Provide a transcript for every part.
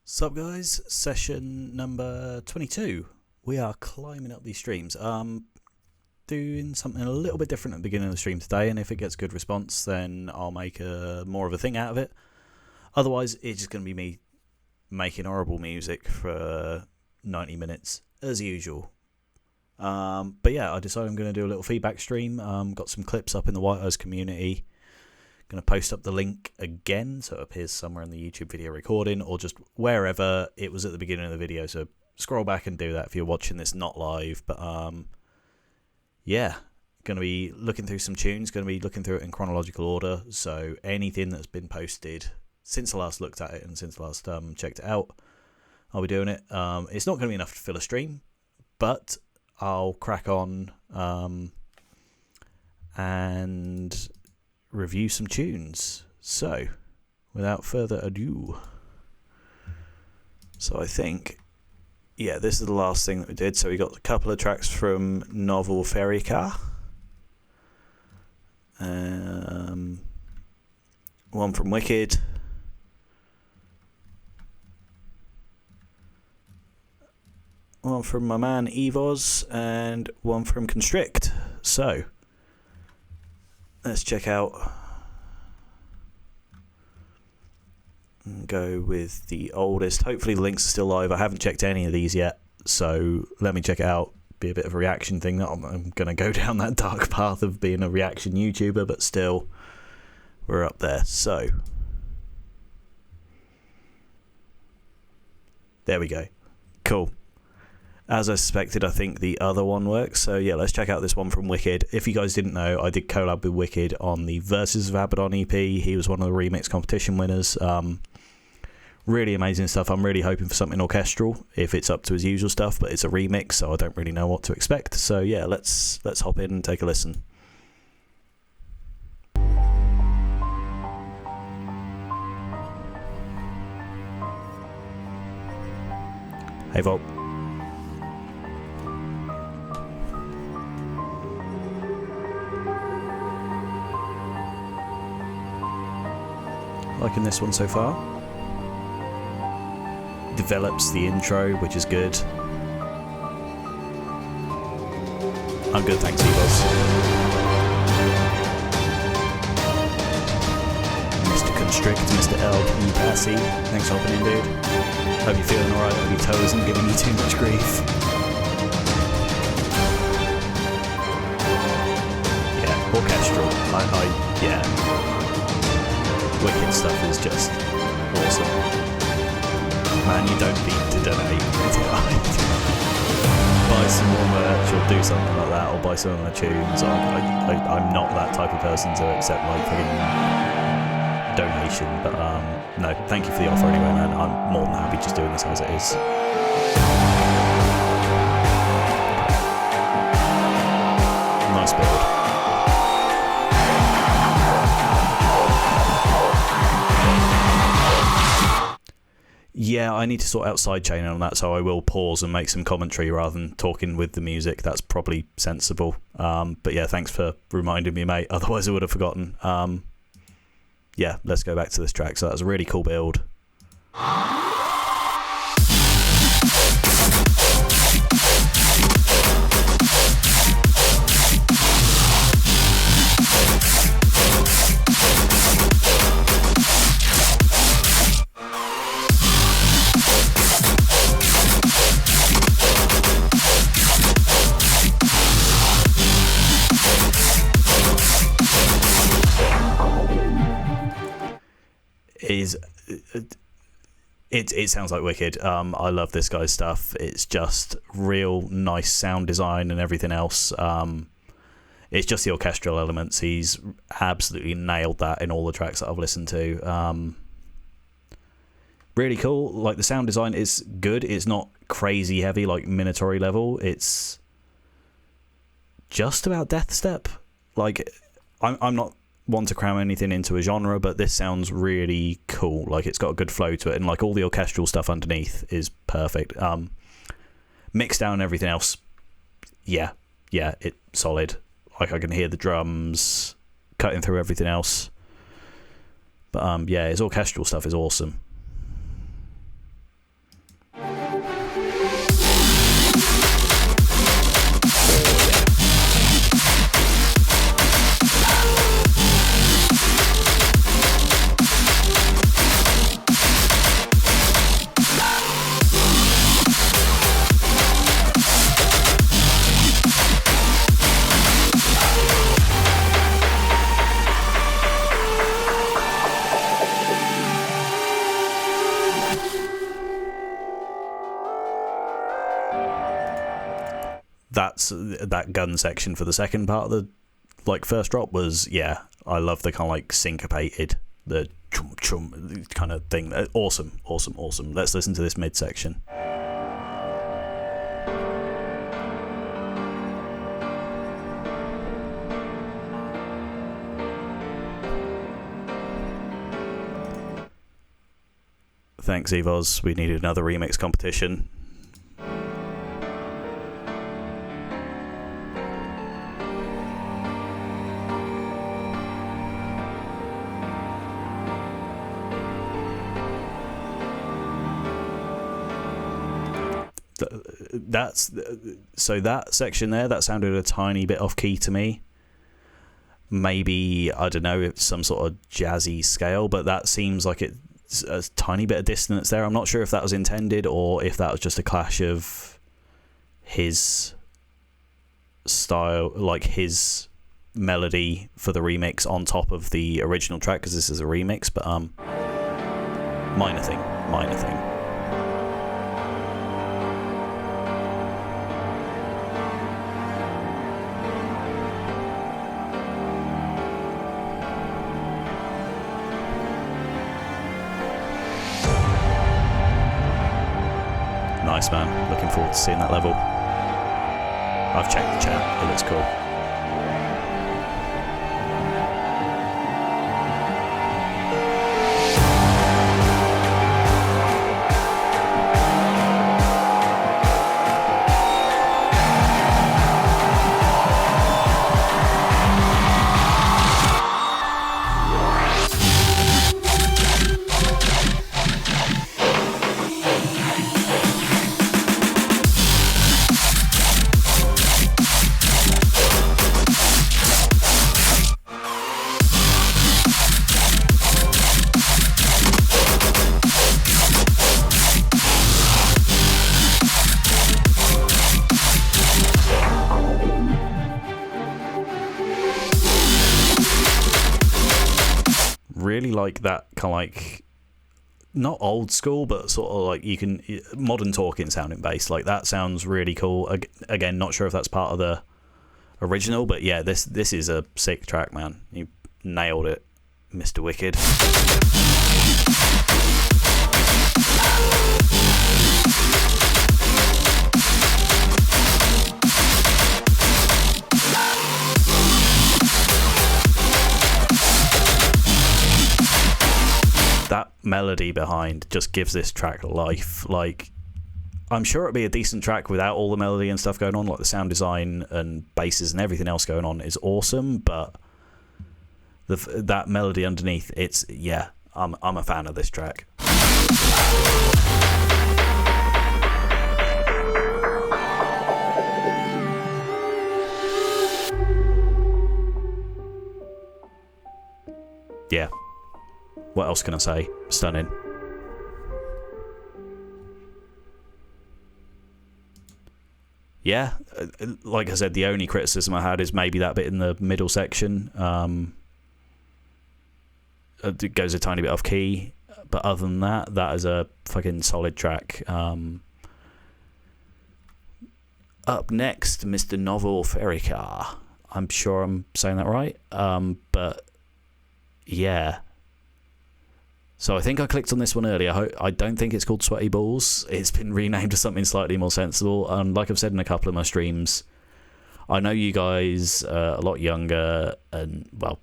Sup guys, session number 22. We are climbing up these streams. Doing something a little bit different at the beginning of the stream today, and if it gets good response then I'll make more of a thing out of it. Otherwise it's just going to be me making horrible music for 90 minutes as usual. But yeah, I decided I'm going to do a little feedback stream. Got some clips up in the White Eyes community. Going to post up the link again so it appears somewhere in the YouTube video recording or just wherever it was at the beginning of the video, so scroll back and do that if you're watching this not live. But yeah, going to be looking through some tunes, going to be looking through it in chronological order, so anything that's been posted since I last looked at it and since I last checked it out, I'll be doing it. It's not going to be enough to fill a stream, but I'll crack on and review some tunes. So without further ado, so I think, yeah, this is the last thing that we did. So we got a couple of tracks from Novel Fairy Car, one from Wicked, one from my man Evos, and one from Constrict. So let's check out and go with the oldest. Hopefully the links are still live. I haven't checked any of these yet, so let me check it out. Be a bit of a reaction thing. I'm going to go down that dark path of being a reaction YouTuber, but still, we're up there. So there we go. Cool. As I suspected, I think the other one works. So yeah, let's check out this one from Wicked. If you guys didn't know, I did collab with Wicked on the Versus of Abaddon EP. He was one of the remix competition winners. Really amazing stuff. I'm really hoping for something orchestral if it's up to his usual stuff, but it's a remix, so I don't really know what to expect. So yeah, let's hop in and take a listen. Hey Volt. Liking this one so far. Develops the intro, which is good. I'm good, thanks, Evos. Mr. Constrict, Mr. LP Passy, thanks for hopping in, dude. Hope you're feeling alright. Hope your toe isn't giving you too much grief. Yeah, orchestral. Yeah. Wicked stuff is just awesome. Man, you don't need to donate. Buy some more merch or do something like that, or buy some of my tunes. I'm not that type of person to accept like fucking donation, but no, thank you for the offer anyway, man. I'm more than happy just doing this as it is. Nice build. Yeah, I need to sort out sidechaining on that, so I will pause and make some commentary rather than talking with the music. That's probably sensible. But yeah, thanks for reminding me, mate. Otherwise I would have forgotten. Yeah, let's go back to this track. So that was a really cool build. It sounds like Wicked. I love this guy's stuff. It's just real nice sound design and everything else. It's just the orchestral elements. He's absolutely nailed that in all the tracks that I've listened to. Really cool. Like, the sound design is good. It's not crazy heavy like Minatory level. It's just about death step. Like, I'm not want to cram anything into a genre, but this sounds really cool. Like, it's got a good flow to it, and like all the orchestral stuff underneath is perfect. Mixed down and everything else, yeah, it's solid. Like, I can hear the drums cutting through everything else. But, yeah, his orchestral stuff is awesome. that gun section for the second part of the first drop was, yeah, I love the kind of syncopated, the chum chum kind of thing. Awesome. Let's listen to this mid section. Thanks, Evoz. We needed another remix competition. That section there, that sounded a tiny bit off key to me. Maybe, I don't know, it's some sort of jazzy scale, but that seems like it's a tiny bit of dissonance there. I'm not sure if that was intended or if that was just a clash of his style, his melody for the remix on top of the original track, because this is a remix, but minor thing. Nice, man. Looking forward to seeing that level. I've checked the chat. It looks cool. Really like that kind of not old school, but sort of you can modern talking sounding bass. That sounds really cool. Again, not sure if that's part of the original, but yeah, this is a sick track, man. You nailed it, Mr. Wicked. That melody behind just gives this track life. I'm sure it'd be a decent track without all the melody and stuff going on. The sound design and basses and everything else going on is awesome, but that melody underneath, I'm a fan of this track. Yeah. What else can I say? Stunning. Yeah, like I said, the only criticism I had is maybe that bit in the middle section. It goes a tiny bit off key, but other than that, that is a fucking solid track. Up next, Mr. Novel Ferricar. I'm sure I'm saying that right. But yeah. So I think I clicked on this one earlier. I don't think it's called Sweaty Balls. It's been renamed to something slightly more sensible. And like I've said in a couple of my streams, I know you guys are a lot younger, and well,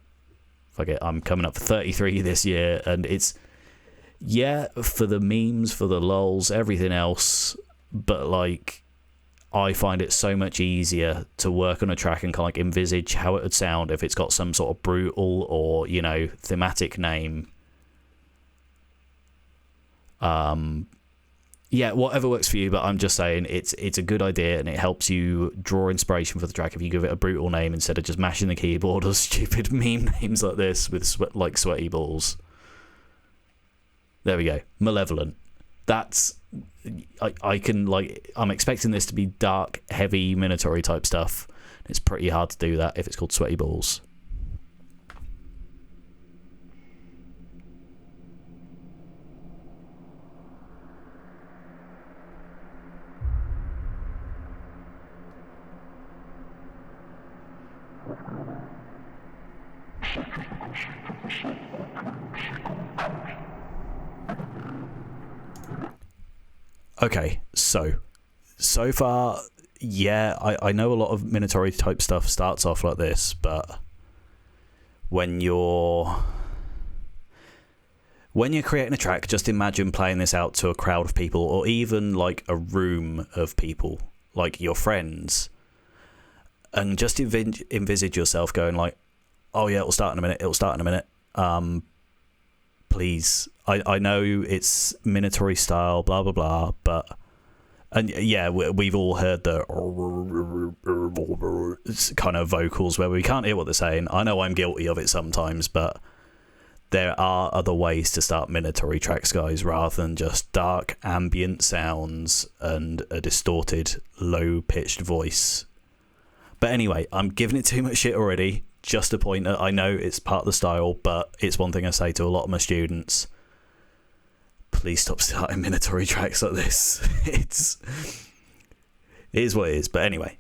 fuck it, I'm coming up for 33 this year, and it's, yeah, for the memes, for the lols, everything else, but I find it so much easier to work on a track and kind of envisage how it would sound if it's got some sort of brutal or, thematic name. Yeah, whatever works for you, but I'm just saying it's a good idea, and it helps you draw inspiration for the track if you give it a brutal name instead of just mashing the keyboard or stupid meme names like this with Sweaty Balls. There we go. Malevolent. That's I'm expecting this to be dark, heavy Minotaur type stuff. It's pretty hard to do that if it's called Sweaty Balls. Okay, so far, yeah, I know a lot of Minotaur type stuff starts off like this, but when you're creating a track, just imagine playing this out to a crowd of people, or even like a room of people, like your friends, and just envisage yourself going like, oh yeah, it'll start in a minute, please. I know it's Minotaur style, blah blah blah, but and yeah, we've all heard the kind of vocals where we can't hear what they're saying. I know I'm guilty of it sometimes, but there are other ways to start Minotaur tracks, guys, rather than just dark ambient sounds and a distorted, low-pitched voice. But anyway, I'm giving it too much shit already. Just a pointer. I know it's part of the style, but it's one thing I say to a lot of my students. Please stop starting Minotaur tracks like this. It is what it is. But anyway.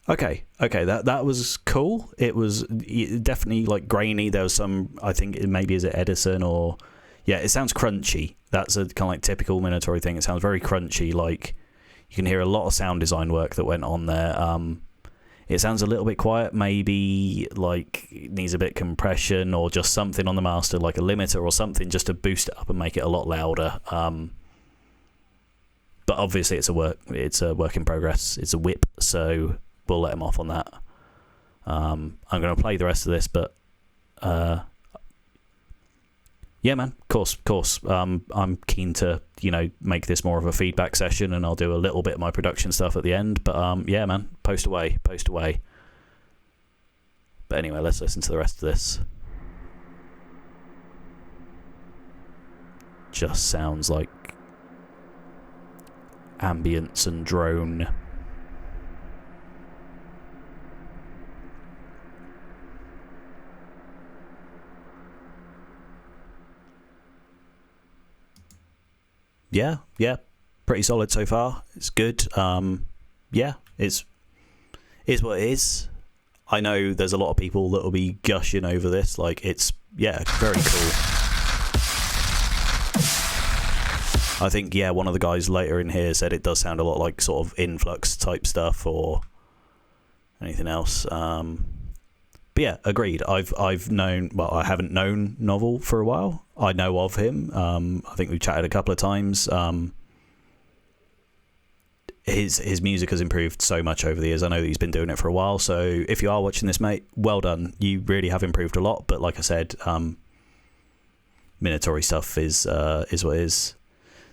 Okay. Okay, that was cool. It was definitely like grainy. There was some, I think maybe is it Edison or, yeah, it sounds crunchy. That's a kind of like typical Minotaur thing. It sounds very crunchy. Like you can hear a lot of sound design work that went on there. It sounds a little bit quiet. Maybe like it needs a bit of compression or just something on the master, like a limiter or something, just to boost it up and make it a lot louder. But obviously it's a work in progress. It's a whip, so we'll let him off on that. I'm going to play the rest of this, but yeah, man, of course. I'm keen to, make this more of a feedback session, and I'll do a little bit of my production stuff at the end. But yeah, man, post away. But anyway, let's listen to the rest of this. Just sounds like ambience and drone. Yeah, pretty solid so far. It's good. Yeah, is what it is. I know there's a lot of people that will be gushing over this. Like, it's, yeah, very cool. I think, yeah, one of the guys later in here said it does sound a lot like sort of Influx type stuff or anything else. But yeah, agreed. I've known, well, I haven't known Novel for a while. I know of him. I think we've chatted a couple of times. His music has improved so much over the years. I know that he's been doing it for a while. So if you are watching this, mate, well done. You really have improved a lot. But like I said, Minotaur stuff is what it is.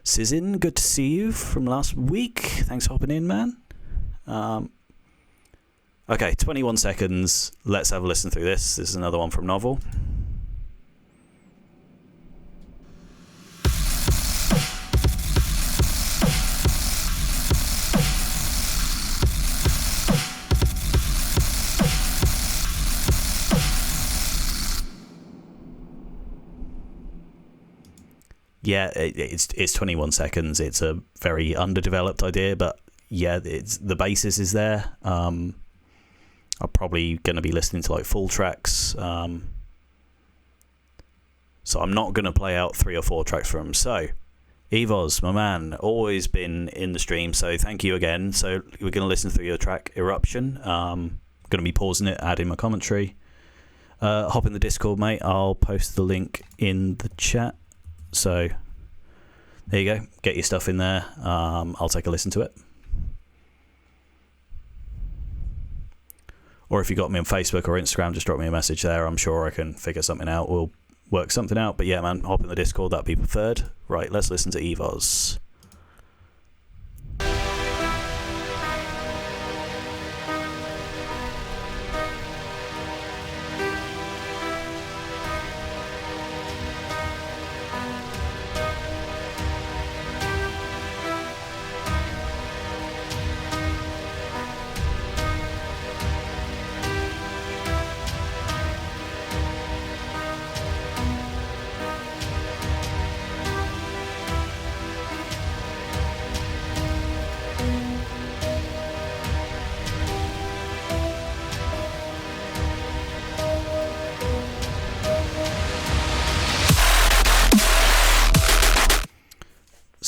Sizin, good to see you from last week. Thanks for hopping in, man. Okay, 21 seconds. Let's have a listen through this. This is another one from Novel. Yeah, it's 21 seconds. It's a very underdeveloped idea, but yeah, the basis is there. I'm probably going to be listening to like full tracks. So I'm not going to play out 3 or 4 tracks from him. So, Evos, my man, always been in the stream, so thank you again. So we're going to listen through your track, Eruption. I'm going to be pausing it, adding my commentary. Hop in the Discord, mate. I'll post the link in the chat. So there you go. Get your stuff in there. I'll take a listen to it. Or if you got me on Facebook or Instagram, just drop me a message there. I'm sure I can figure something out. We'll work something out. But yeah, man, hop in the Discord. That'd be preferred. Right, let's listen to Evos.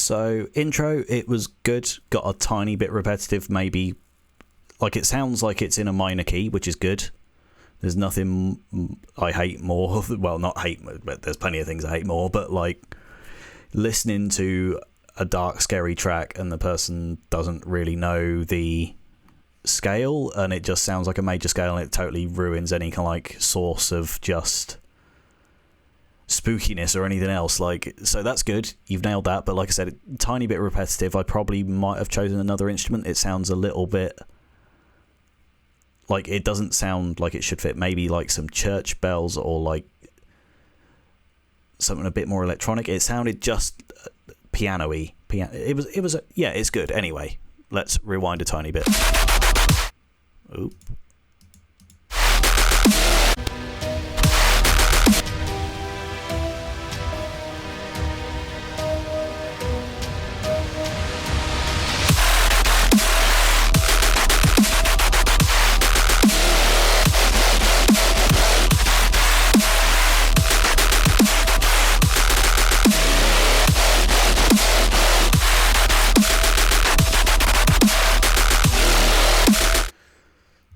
So, intro, it was good. Got a tiny bit repetitive, maybe. Like, it sounds like it's in a minor key, which is good. There's nothing I hate more. Well, not hate, but there's plenty of things I hate more. But, like, listening to a dark, scary track and the person doesn't really know the scale and it just sounds like a major scale and it totally ruins any kind of, like, source of just spookiness or anything else. Like, so that's good, you've nailed that. But like I said, tiny bit repetitive. I probably might have chosen another instrument. It sounds a little bit like it doesn't sound like it should fit. Maybe like some church bells or like something a bit more electronic. It sounded just piano-y. It was yeah, it's good. Anyway, let's rewind a tiny bit. Oop.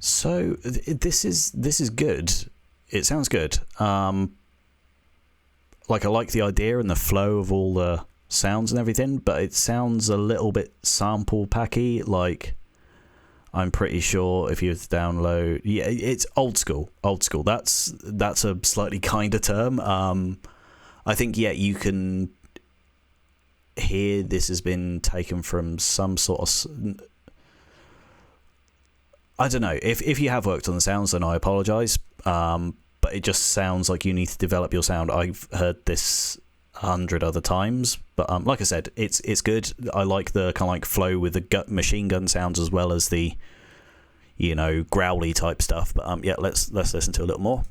So this is good. It sounds good. Like, I like the idea and the flow of all the sounds and everything, but it sounds a little bit sample packy. Like, I'm pretty sure if you download, yeah, it's old school. That's a slightly kinder term. I think, yeah, you can hear this has been taken from some sort of, I don't know. If you have worked on the sounds, then I apologise. But it just sounds like you need to develop your sound. I've heard this 100 other times, but like I said, it's good. I like the kind of like flow with the machine gun sounds as well as the, you know, growly type stuff. But yeah, let's listen to a little more.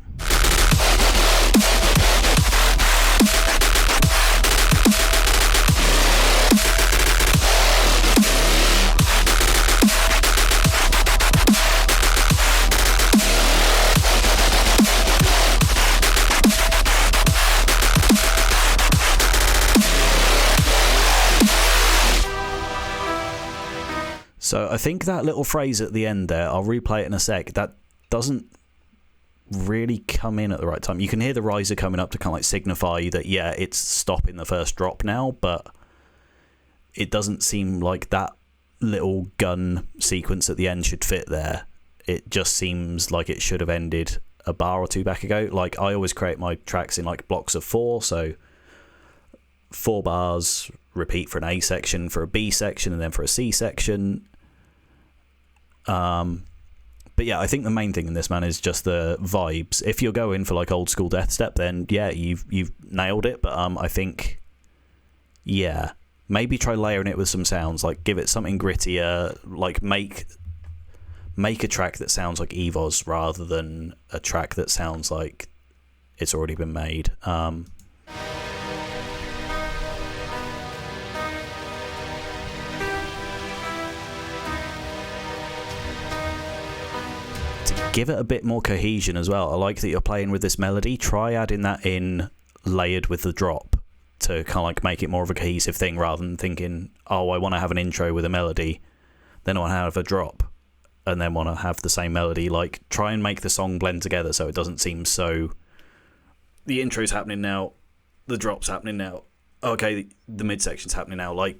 So I think that little phrase at the end there, I'll replay it in a sec, that doesn't really come in at the right time. You can hear the riser coming up to kind of like signify that, yeah, it's stopping the first drop now, but it doesn't seem like that little gun sequence at the end should fit there. It just seems like it should have ended a bar or two back ago. Like, I always create my tracks in like blocks of 4, so 4 bars, repeat for an A section, for a B section, and then for a C section. But yeah, I think the main thing in this, man, is just the vibes. If you're going for like old school death step, then yeah, you've nailed it. But I think, yeah, maybe try layering it with some sounds. Like, give it something grittier. Like, make a track that sounds like Evos rather than a track that sounds like it's already been made. Give it a bit more cohesion as well. I like that you're playing with this melody. Try adding that in layered with the drop to kind of like make it more of a cohesive thing, rather than thinking, oh, I want to have an intro with a melody, then I want to have a drop, and then want to have the same melody. Like, try and make the song blend together so it doesn't seem so, the intro's happening now, the drop's happening now, okay, the midsection's happening now. Like,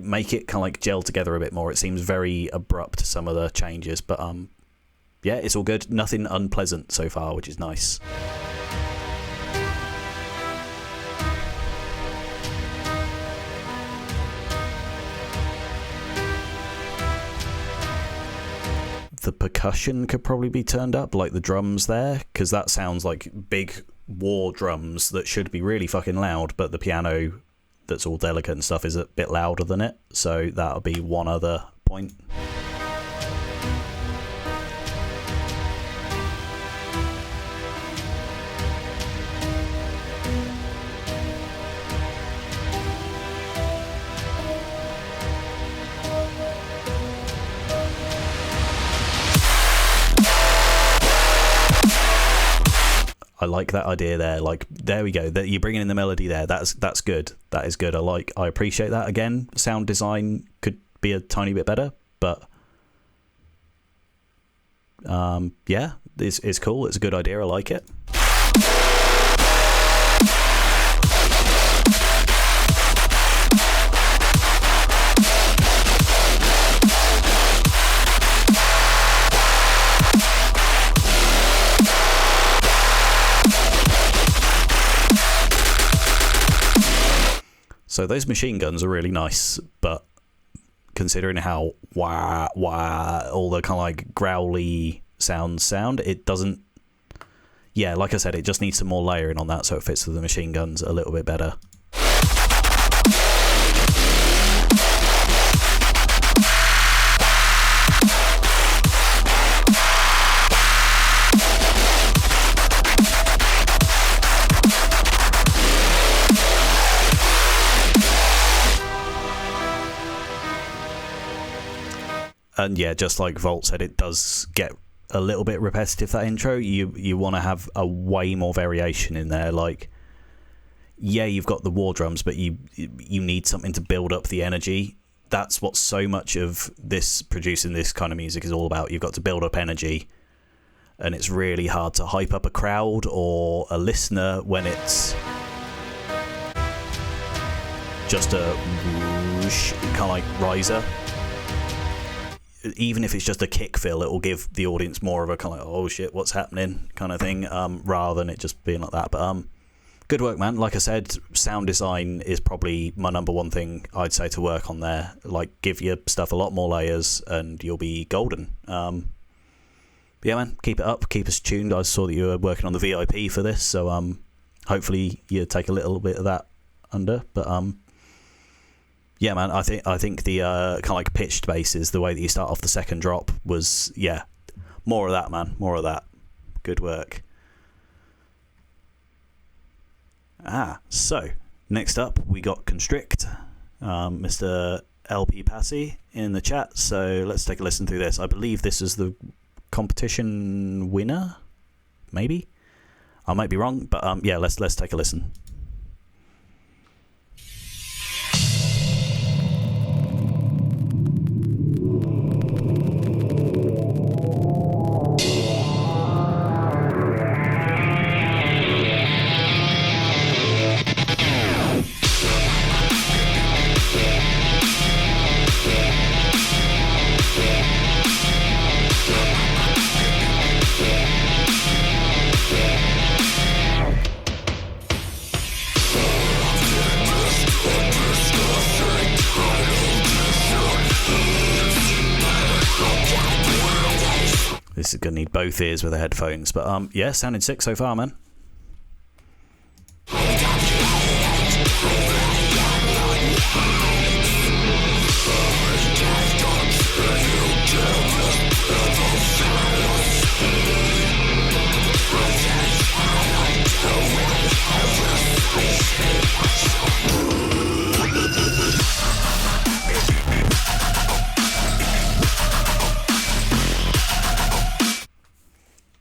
make it kind of like gel together a bit more. It seems very abrupt, some of the changes, but yeah, it's all good. Nothing unpleasant so far, which is nice. The percussion could probably be turned up, like the drums there, because that sounds like big war drums that should be really fucking loud, but the piano that's all delicate and stuff is a bit louder than it, so that'll be one other point. I like that idea there. Like, there we go. That you're bringing in the melody there. That's good. That is good. I appreciate that. Again, sound design could be a tiny bit better, but yeah, it's cool. It's a good idea. I like it. So those machine guns are really nice, but considering how wah all the kind of like growly sound, it doesn't. Yeah, like I said, it just needs some more layering on that so it fits with the machine guns a little bit better. And yeah, just like Volt said, it does get a little bit repetitive, that intro. You want to have a way more variation in there. Like, yeah, you've got the war drums, but you need something to build up the energy. That's what so much of this producing this kind of music is all about. You've got to build up energy, and it's really hard to hype up a crowd or a listener when it's just a whoosh, kind of like riser. Even if it's just a kick fill, it will give the audience more of a kind of like, oh shit, what's happening kind of thing, rather than it just being like that. But good work, man. Like I said, sound design is probably my number one thing I'd say to work on there. Like, give your stuff a lot more layers and you'll be golden. But yeah, man, keep it up, keep us tuned. I saw that you were working on the VIP for this, so hopefully you take a little bit of that under. But yeah, man, I think the kind of like pitched basses, the way that you start off the second drop was, yeah, more of that, man, more of that. Good work. So next up we got Constrict, Mr. LP Passy in the chat. So let's take a listen through this. I believe this is the competition winner, maybe. I might be wrong, but yeah, let's take a listen. This is going to need both ears with the headphones, but yeah, sounding sick so far, man.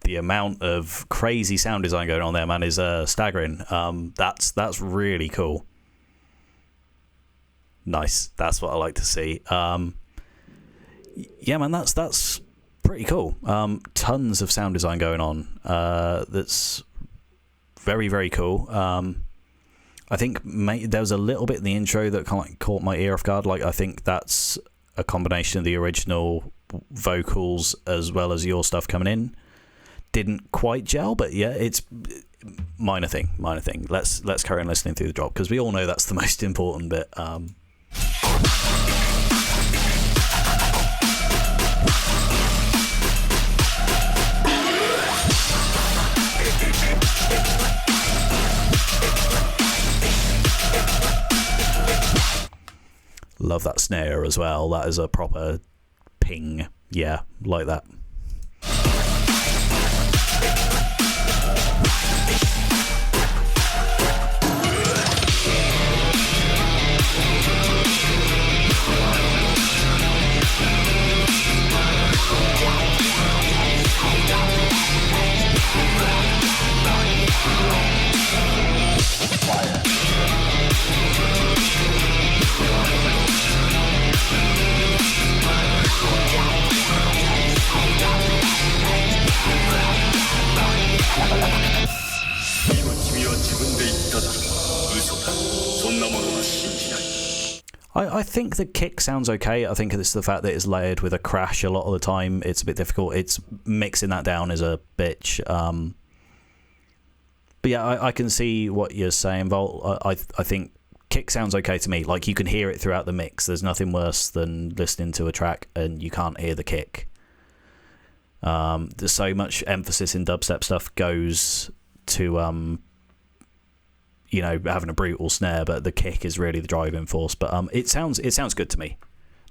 The amount of crazy sound design going on there, man, is staggering. That's really cool. Nice. That's what I like to see. Yeah, man, that's pretty cool. Tons of sound design going on. That's very, very cool. I think there was a little bit in the intro that kind of like caught my ear off guard. Like, I think that's a combination of the original vocals as well as your stuff coming in. Didn't quite gel, but yeah, it's minor thing. Let's carry on listening through the drop, because we all know that's the most important bit. Love that snare as well. That is a proper ping. Yeah, like that. I think the kick sounds okay. I think it's the fact that it's layered with a crash a lot of the time. It's a bit difficult. It's mixing that down is a bitch. But yeah, I can see what you're saying, Volt. I think kick sounds okay to me. Like, you can hear it throughout the mix. There's nothing worse than listening to a track and you can't hear the kick. There's so much emphasis in dubstep stuff goes to having a brutal snare, but the kick is really the driving force. But it sounds good to me.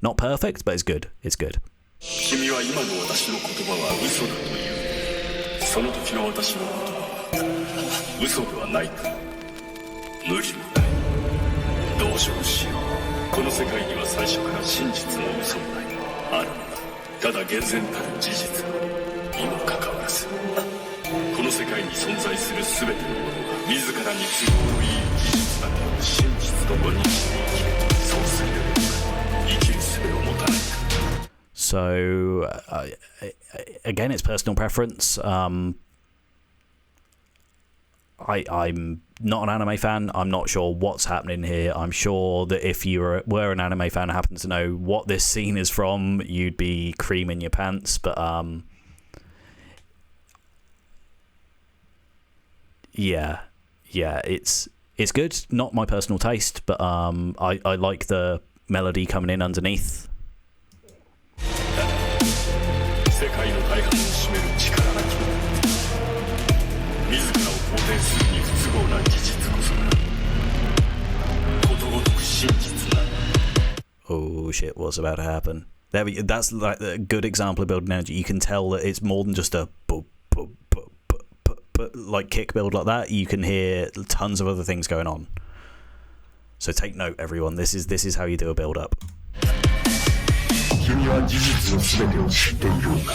Not perfect, but it's good. It's good. 君は今の私の言葉は嘘だという。その時の私の言葉は嘘ではないか。無理もない。どうしようしよう。この世界には最初から真実も嘘もない。あるのだ。ただ厳然たる事実にもかかわらず、この世界に存在する全てのものが自らに都合のいい事実だけを真実と認して生きる。そうするより生きる術を持たない。So again, it's personal preference. I'm not an anime fan. I'm not sure what's happening here. I'm sure that if you were an anime fan and happen to know what this scene is from, you'd be creaming your pants. But yeah, it's good. Not my personal taste, but I like the melody coming in underneath. 世界の大半を占める力なき者自らを肯定するに不都合な事実こそがことごとく真実な Oh shit, what's about to happen? That's like a good example of building energy. You can tell that it's more than just a like kick build like that. You can hear tons of other things going on. So take note, everyone. This is how you do a build up. 君は事実の全てを知っているのか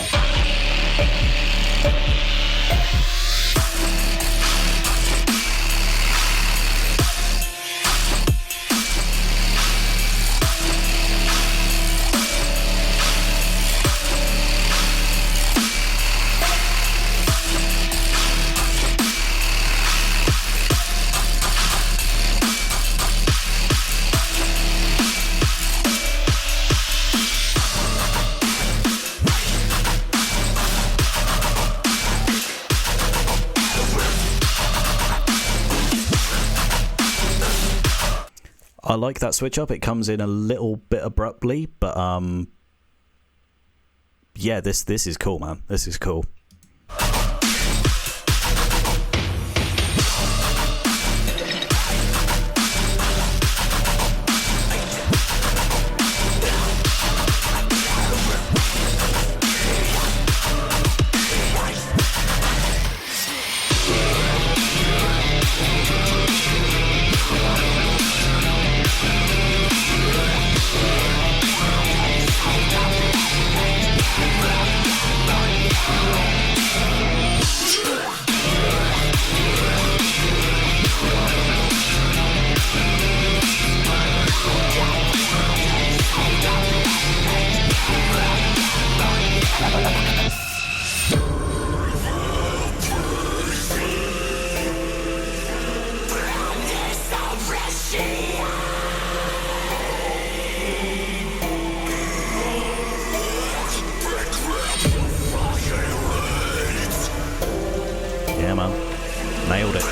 I like that switch up. It comes in a little bit abruptly, but yeah, this is cool, man. This is cool. Yeah, man. Nailed it.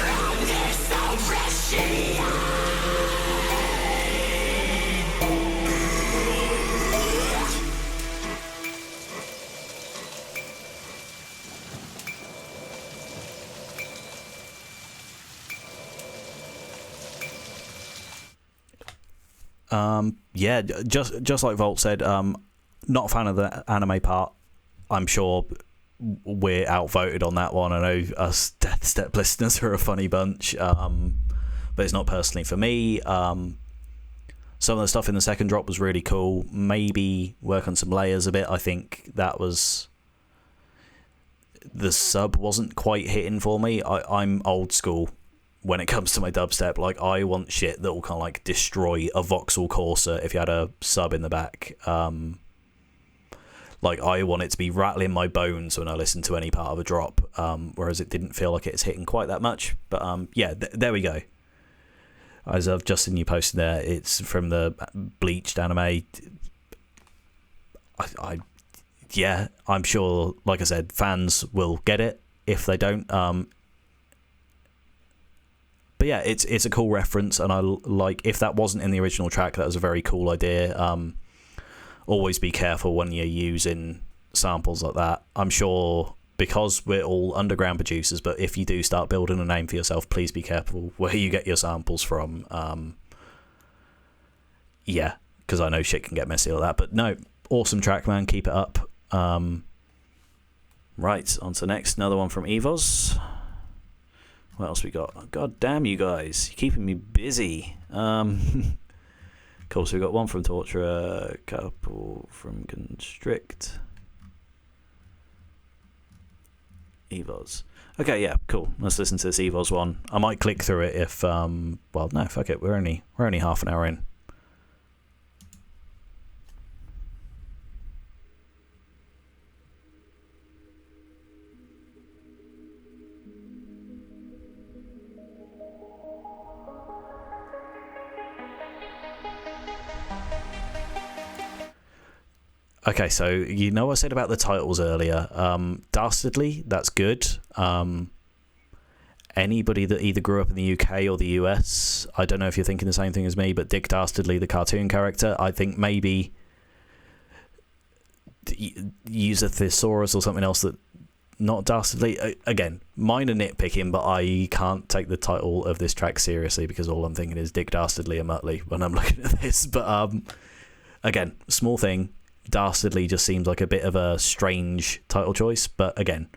Yeah, just like Volt said, not a fan of the anime part. I'm sure we're outvoted on that one. I know us Death Step listeners are a funny bunch, but it's not personally for me. Some of the stuff in the second drop was really cool. Maybe work on some layers a bit. I think that was... the sub wasn't quite hitting for me. I'm old school when it comes to my dubstep. Like, I want shit that will kind of like destroy a Vauxhall Corsa if you had a sub in the back. Like, I want it to be rattling my bones when I listen to any part of a drop, whereas it didn't feel like it's hitting quite that much. But yeah, there we go. As I've just seen you posted there, it's from the Bleached anime. Yeah, I'm sure, like I said, fans will get it if they don't. But yeah, it's a cool reference, and I like, if that wasn't in the original track, that was a very cool idea. Always be careful when you're using samples like that. I'm sure, because we're all underground producers, but if you do start building a name for yourself, please be careful where you get your samples from. Yeah, because I know shit can get messy like that. But no, awesome track, man. Keep it up. Right, on to the next. Another one from Evos. What else we got? God damn you guys. You're keeping me busy. Cool, so we got one from Torturer, a couple from Constrict. Evos. Okay, yeah, cool. Let's listen to this Evos one. I might click through it if well, no, fuck it. We're only half an hour in. Okay, so you know I said about the titles earlier. Dastardly, that's good. Anybody that either grew up in the UK or the US, I don't know if you're thinking the same thing as me, but Dick Dastardly, the cartoon character, I think maybe use a thesaurus or something else that not Dastardly. Again, minor nitpicking, but I can't take the title of this track seriously because all I'm thinking is Dick Dastardly and Muttley when I'm looking at this. But again, small thing. Dastardly just seems like a bit of a strange title choice, but again,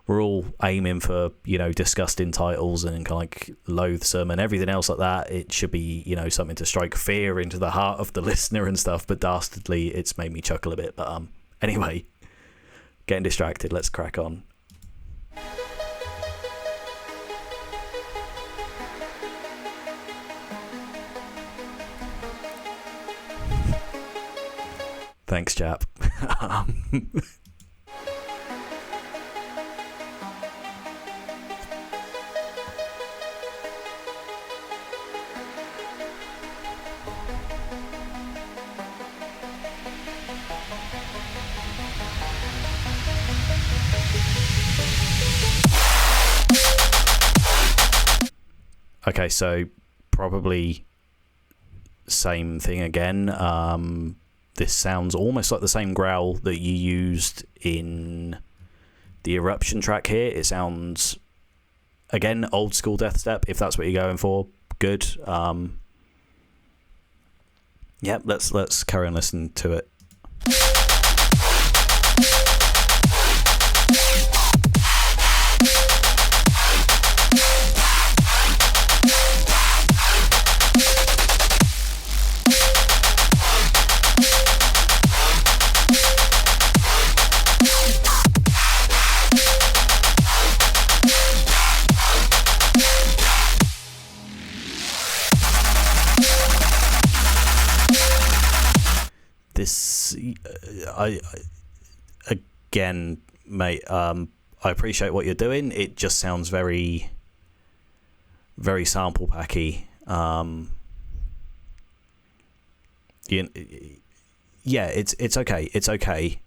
we're all aiming for, you know, disgusting titles and kind of like loathsome and everything else like that. It should be, you know, something to strike fear into the heart of the listener and stuff, but Dastardly, it's made me chuckle a bit. But anyway, getting distracted, let's crack on. Thanks, chap. Okay, so probably same thing again. This sounds almost like the same growl that you used in the Eruption track here. It sounds, again, old school death step, if that's what you're going for. Good. Yeah, let's carry on listening to it. Again, mate, I appreciate what you're doing. It just sounds very, very sample packy. Yeah, it's okay. It's okay.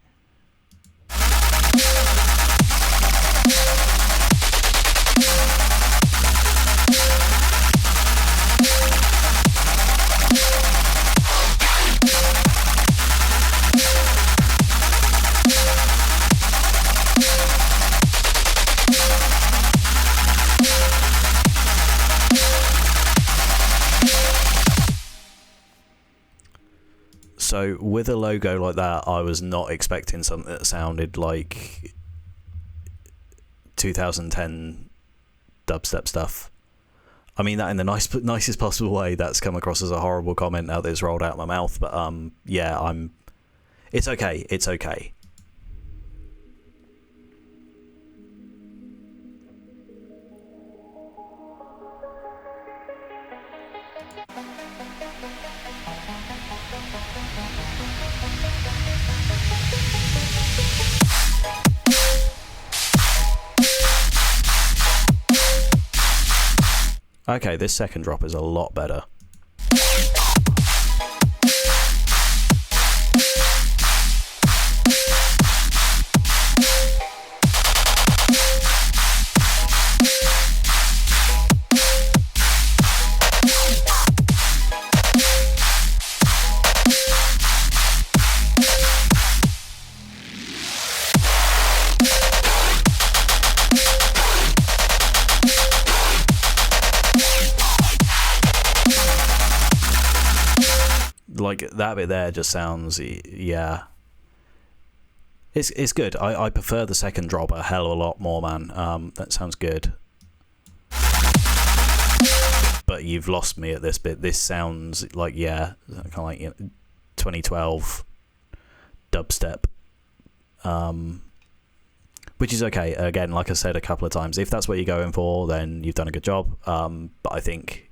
So with a logo like that, I was not expecting something that sounded like 2010 dubstep stuff. I mean that in the nicest possible way. That's come across as a horrible comment now that it's rolled out of my mouth. But yeah, it's okay. It's okay. Okay, this second drop is a lot better. Like that bit there just sounds, yeah. It's good. I prefer the second drop a hell of a lot more, man. That sounds good. But you've lost me at this bit. This sounds like, yeah, kind of like, 2012 dubstep. Which is okay. Again, like I said a couple of times, if that's what you're going for, then you've done a good job. But I think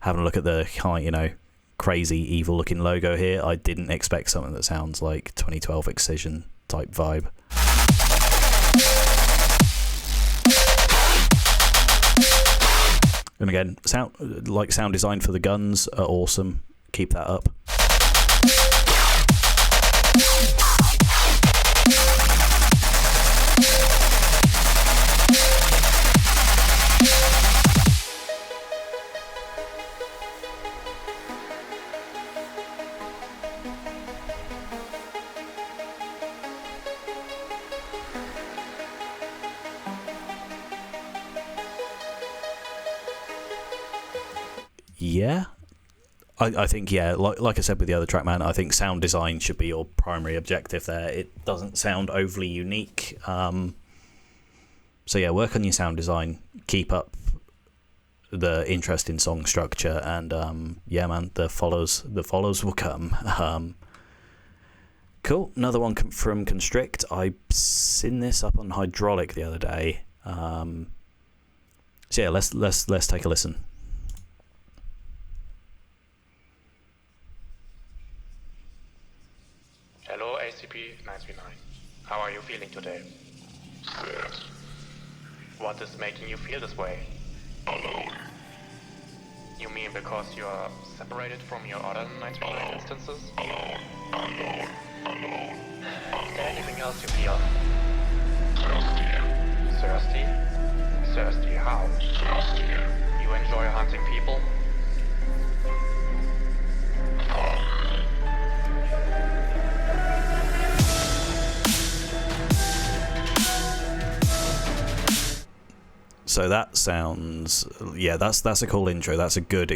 having a look at the kind of, crazy evil looking logo here, I didn't expect something that sounds like 2012 Excision type vibe. And again, sound design for the guns are awesome. Keep that up. Yeah, I think, yeah, like I said with the other track, man, I think sound design should be your primary objective there. It doesn't sound overly unique. So yeah, work on your sound design, keep up the interesting song structure, and yeah, man, the follows will come. Cool. Another one from Constrict. I seen this up on Hydraulic the other day. So yeah, let's take a listen. Hello ACP-939. How are you feeling today? Sad. What is making you feel this way? Alone. You mean because you are separated from your other 939 instances? Alone. Is there anything else you feel? Thirsty. Thirsty? Thirsty how? Thirsty. You enjoy hunting people? So that sounds, yeah, that's a cool intro. That's a good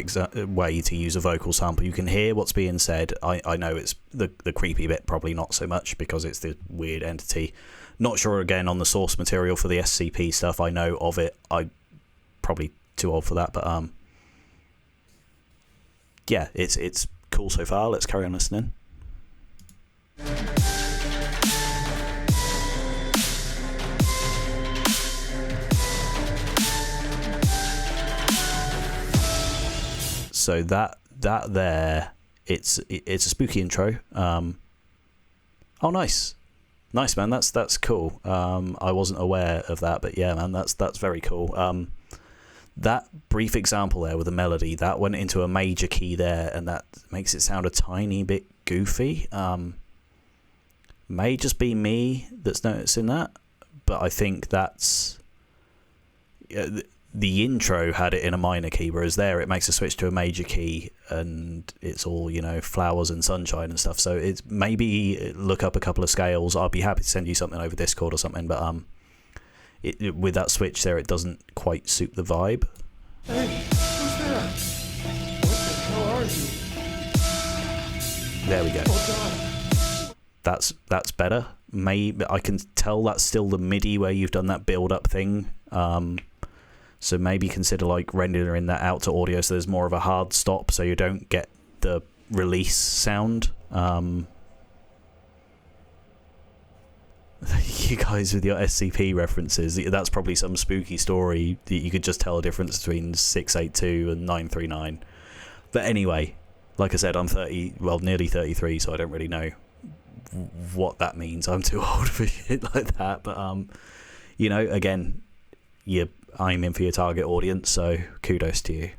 way to use a vocal sample. You can hear what's being said. I know it's the creepy bit, probably not so much because it's the weird entity. Not sure again on the source material for the SCP stuff. I know of it. I probably too old for that, but yeah, it's cool so far. Let's carry on listening. So that there, it's a spooky intro. Oh, nice, man. That's cool. I wasn't aware of that, but yeah, man, that's very cool. That brief example there with the melody that went into a major key there, and that makes it sound a tiny bit goofy. May just be me that's noticing that, but I think that's. The intro had it in a minor key, whereas there it makes a switch to a major key, and it's all, flowers and sunshine and stuff. So it's maybe look up a couple of scales. I'll be happy to send you something over Discord or something, but with that switch there, it doesn't quite suit the vibe. Hey, who's there? What the hell are you? There we go. Oh God. That's better. Maybe I can tell that's still the MIDI where you've done that build up thing. So maybe consider rendering that out to audio so there's more of a hard stop so you don't get the release sound. You guys with your SCP references, that's probably some spooky story that you could just tell a difference between 682 and 939. But anyway, like I said, I'm nearly 33, so I don't really know what that means. I'm too old for shit like that. But, again, your aiming for your target audience, so kudos to you.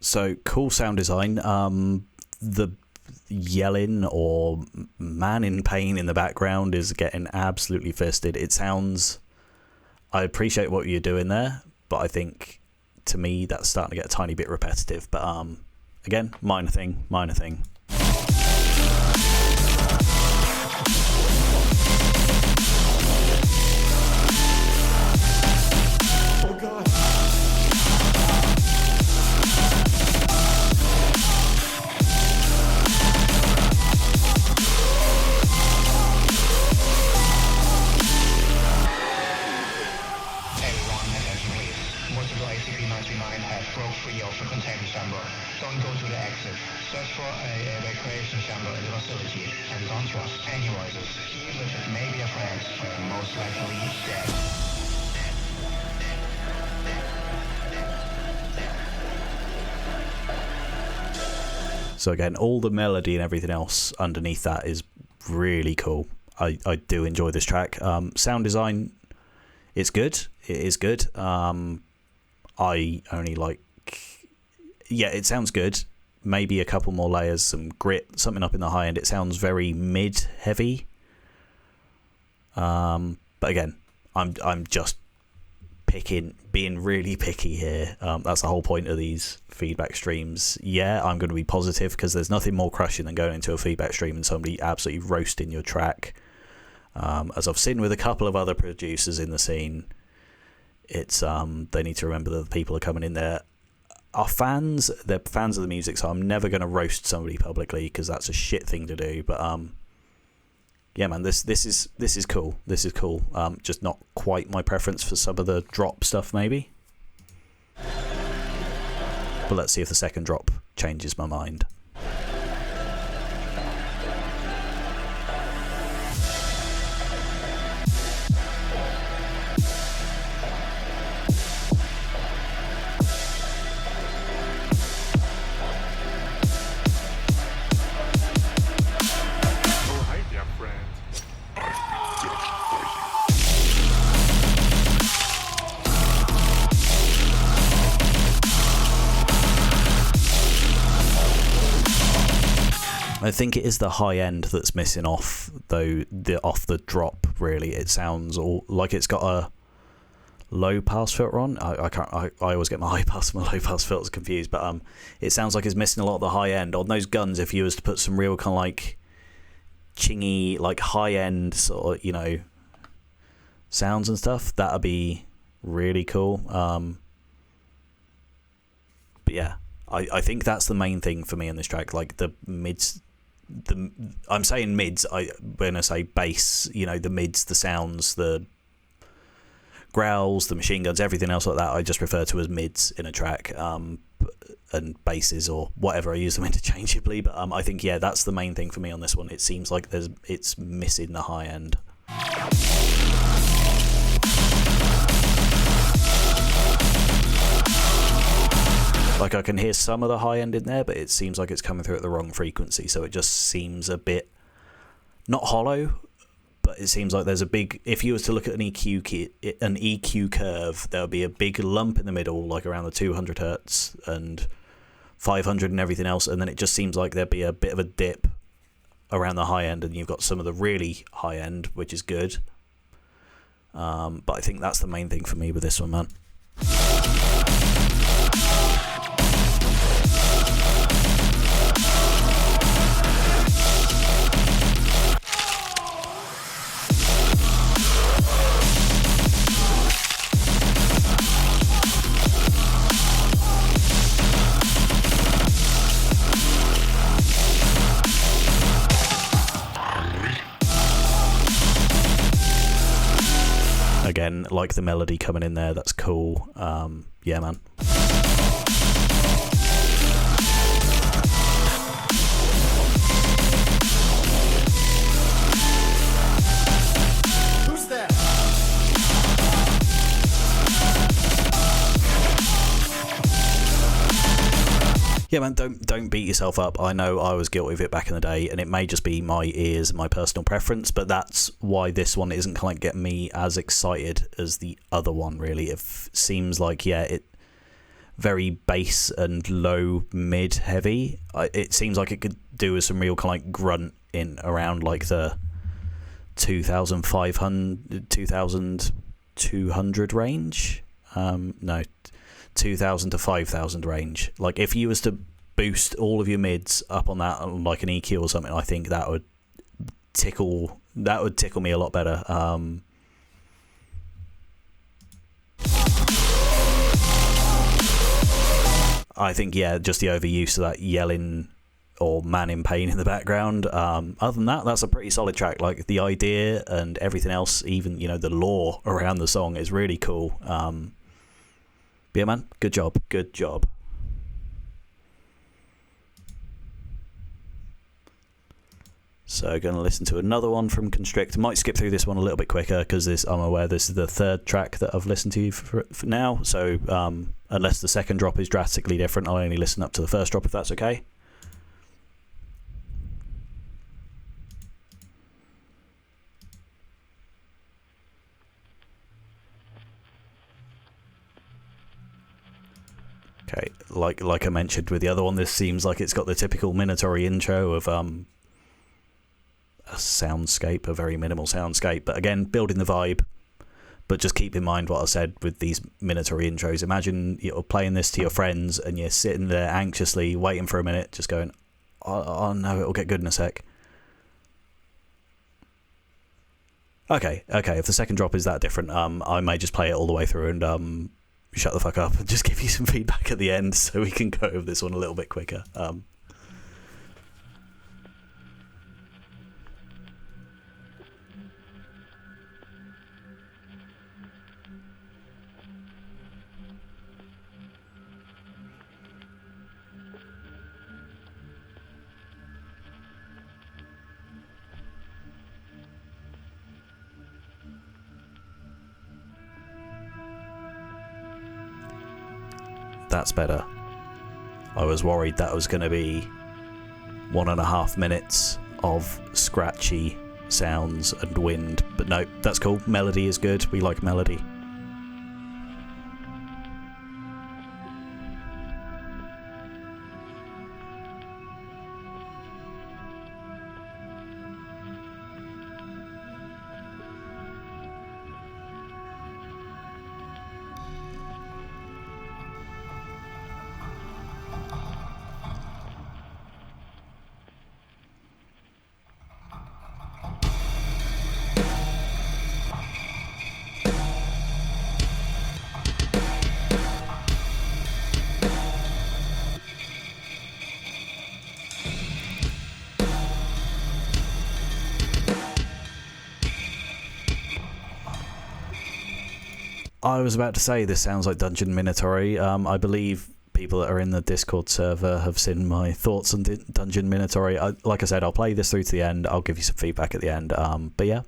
So cool sound design. The yelling or man in pain in the background is getting absolutely fisted. It sounds... I appreciate what you're doing there, but I think to me that's starting to get a tiny bit repetitive. But again, minor thing. Oh god. SCP-939 has broke free of the containment chamber. Don't go to the exit. Search for a evacuation chamber in the facility and don't trust any voices. Even if it may be a friend, most likely dead. So again, all the melody and everything else underneath that is really cool. I do enjoy this track. Sound design, it's good. It is good. I only like... Yeah, it sounds good. Maybe a couple more layers, some grit, something up in the high end. It sounds very mid-heavy. But again, I'm just being really picky here. That's the whole point of these feedback streams. Yeah, I'm going to be positive because there's nothing more crushing than going into a feedback stream and somebody absolutely roasting your track. As I've seen with a couple of other producers in the scene, it's they need to remember that the people are coming in there are fans. They're fans of the music, so I'm never going to roast somebody publicly because that's a shit thing to do. But yeah, man, this is cool. This is cool. Just not quite my preference for some of the drop stuff, maybe. But let's see if the second drop changes my mind. I think it is the high end that's missing off, though. Off the drop, really, it sounds all like it's got a low pass filter on. I always get my high pass and my low pass filters confused, but it sounds like it's missing a lot of the high end on those guns. If you was to put some real kind of like chingy, like high end sort of, you know, sounds and stuff, that'd be really cool. But yeah, I think that's the main thing for me on this track, like the mids. I'm saying mids. When I say bass, you know, the mids, the sounds, the growls, the machine guns, everything else like that, I just refer to as mids in a track, and basses or whatever. I use them interchangeably, but I think yeah, that's the main thing for me on this one. It seems like it's missing the high end. Like I can hear some of the high end in there, but it seems like it's coming through at the wrong frequency, so it just seems a bit not hollow, but it seems like there's a big... If you was to look at an EQ curve, there would be a big lump in the middle, like around the 200 hertz and 500 and everything else, and then it just seems like there'd be a bit of a dip around the high end, and you've got some of the really high end, which is good. But I think that's the main thing for me with this one, man. like the melody coming in there. That's cool. Yeah, man. Yeah, man, don't beat yourself up. I know I was guilty of it back in the day, and it may just be my ears, my personal preference, but that's why this one isn't kind of getting me as excited as the other one, really. It seems like, yeah, it very bass and low mid heavy. It seems like it could do with some real kind of like grunt in around like the 2200 range. No, 2000 to 5000 range. Like if you was to boost all of your mids up on that like an EQ or something, I think that would tickle me a lot better. I think, yeah, just the overuse of that yelling or man in pain in the background. Other than that, that's a pretty solid track. Like the idea and everything else, even, you know, the lore around the song is really cool. Yeah, man, good job. So going to listen to another one from Constrict. Might skip through this one a little bit quicker because I'm aware this is the third track that I've listened to for now. So unless the second drop is drastically different, I'll only listen up to the first drop if that's okay. Okay, like I mentioned with the other one, this seems like it's got the typical Minatory intro of a soundscape, a very minimal soundscape, but again, building the vibe. But just keep in mind what I said with these Minatory intros. Imagine you're playing this to your friends and you're sitting there anxiously waiting for a minute, just going, oh no, it'll get good in a sec. Okay, if the second drop is that different, I may just play it all the way through and shut the fuck up and just give you some feedback at the end so we can go over this one a little bit quicker. That's better. I was worried that was going to be 1.5 minutes of scratchy sounds and wind, but no, that's cool. Melody is good. We like melody. I was about to say this sounds like Dungeon Minatory. I believe people that are in the Discord server have seen my thoughts on Dungeon Minatory. Like I said, I'll play this through to the end. I'll give you some feedback at the end. But yeah.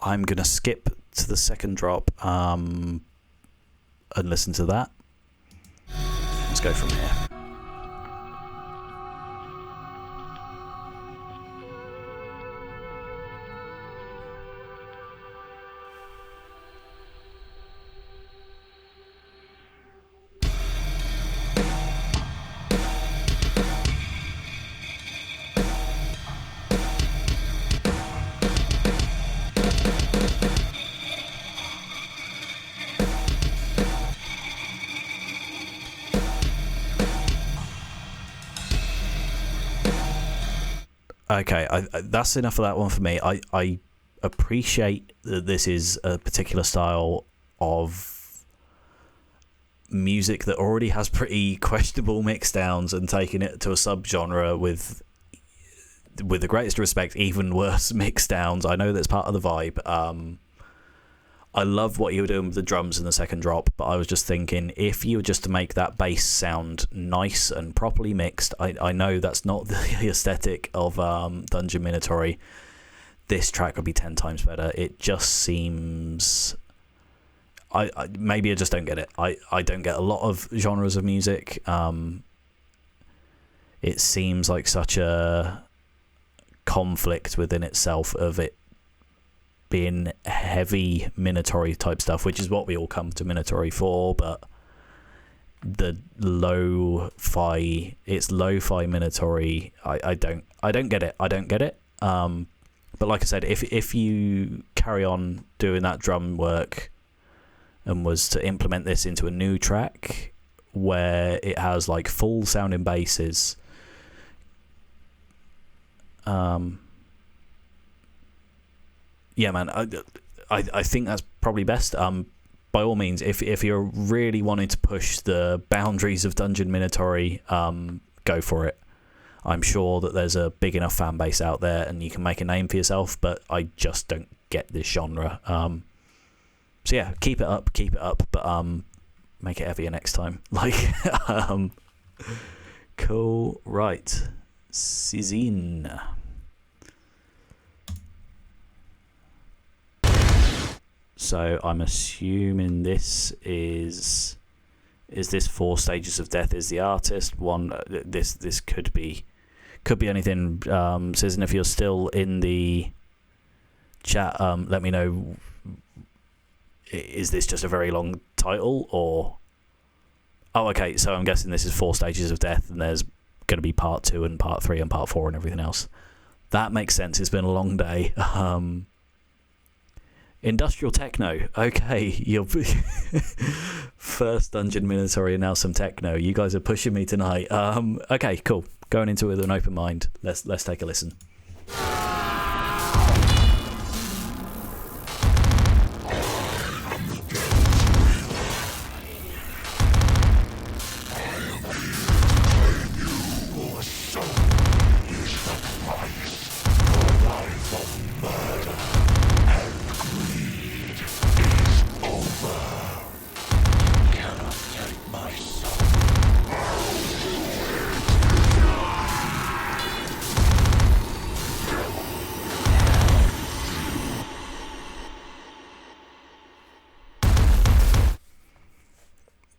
I'm going to skip to the second drop and listen to that. Let's go from here. Okay, that's enough of that one for me. I appreciate that this is a particular style of music that already has pretty questionable mix downs, and taking it to a subgenre with the greatest respect, even worse mix downs. I know that's part of the vibe. I love what you were doing with the drums in the second drop, but I was just thinking, if you were just to make that bass sound nice and properly mixed, I know that's not the aesthetic of Dungeon Minotauri. This track would be 10 times better. It just seems... maybe I just don't get it. I don't get a lot of genres of music. It seems like such a conflict within itself of it being heavy Minotauri type stuff, which is what we all come to Minotauri for, but the lo-fi Minotauri, I don't get it. But like I said, if you carry on doing that drum work and was to implement this into a new track where it has like full sounding basses, yeah, man, I think that's probably best. By all means, if you're really wanting to push the boundaries of Dungeon Minotauri, go for it. I'm sure that there's a big enough fan base out there and you can make a name for yourself, but I just don't get this genre. So yeah, keep it up, but make it heavier next time. Cool, right. Sizin. So I'm assuming this is this 4 Stages of Death is the artist one. This could be anything. Susan, if you're still in the chat, let me know. Is this just a very long title, or? Oh, okay. So I'm guessing this is 4 Stages of Death, and there's going to be part 2 and part 3 and part 4 and everything else. That makes sense. It's been a long day. Industrial techno. Okay, your first Dungeon Minotauri and now some techno. You guys are pushing me tonight. Okay, cool. Going into it with an open mind. Let's take a listen.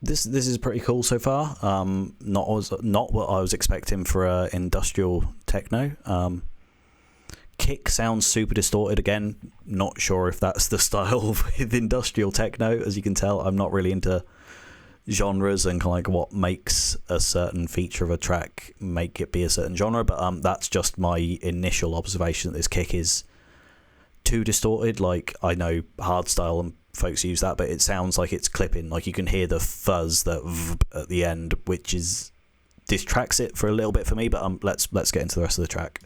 This is pretty cool so far. Not what I was expecting for industrial techno. Kick sounds super distorted again. Not sure if that's the style with industrial techno. As you can tell, I'm not really into genres and kind of like what makes a certain feature of a track make it be a certain genre. But that's just my initial observation that this kick is too distorted. Like, I know hardstyle and folks use that, but it sounds like it's clipping. Like, you can hear the fuzz, that at the end, which distracts it for a little bit for me. But let's get into the rest of the track.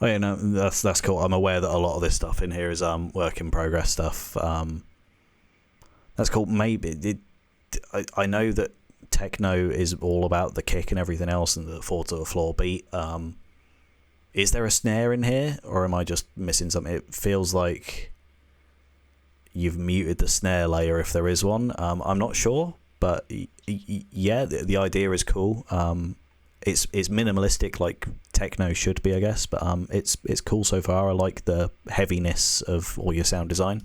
Oh yeah, no, that's cool. I'm aware that a lot of this stuff in here is work in progress stuff. That's cool. Maybe I know that techno is all about the kick and everything else, and the 4-to-the-floor beat. Is there a snare in here, or am I just missing something? It feels like you've muted the snare layer if there is one. I'm not sure, but yeah, the idea is cool. it's minimalistic like techno should be, I guess, but it's cool so far. I like the heaviness of all your sound design.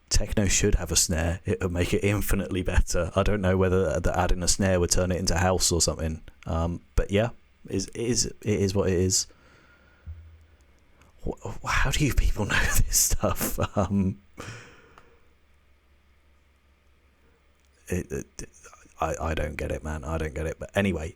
Techno should have a snare. It would make it infinitely better. I don't know whether adding a snare would turn it into house or something. But yeah, it is what it is. How do you people know this stuff? I don't get it, man. I don't get it. But anyway.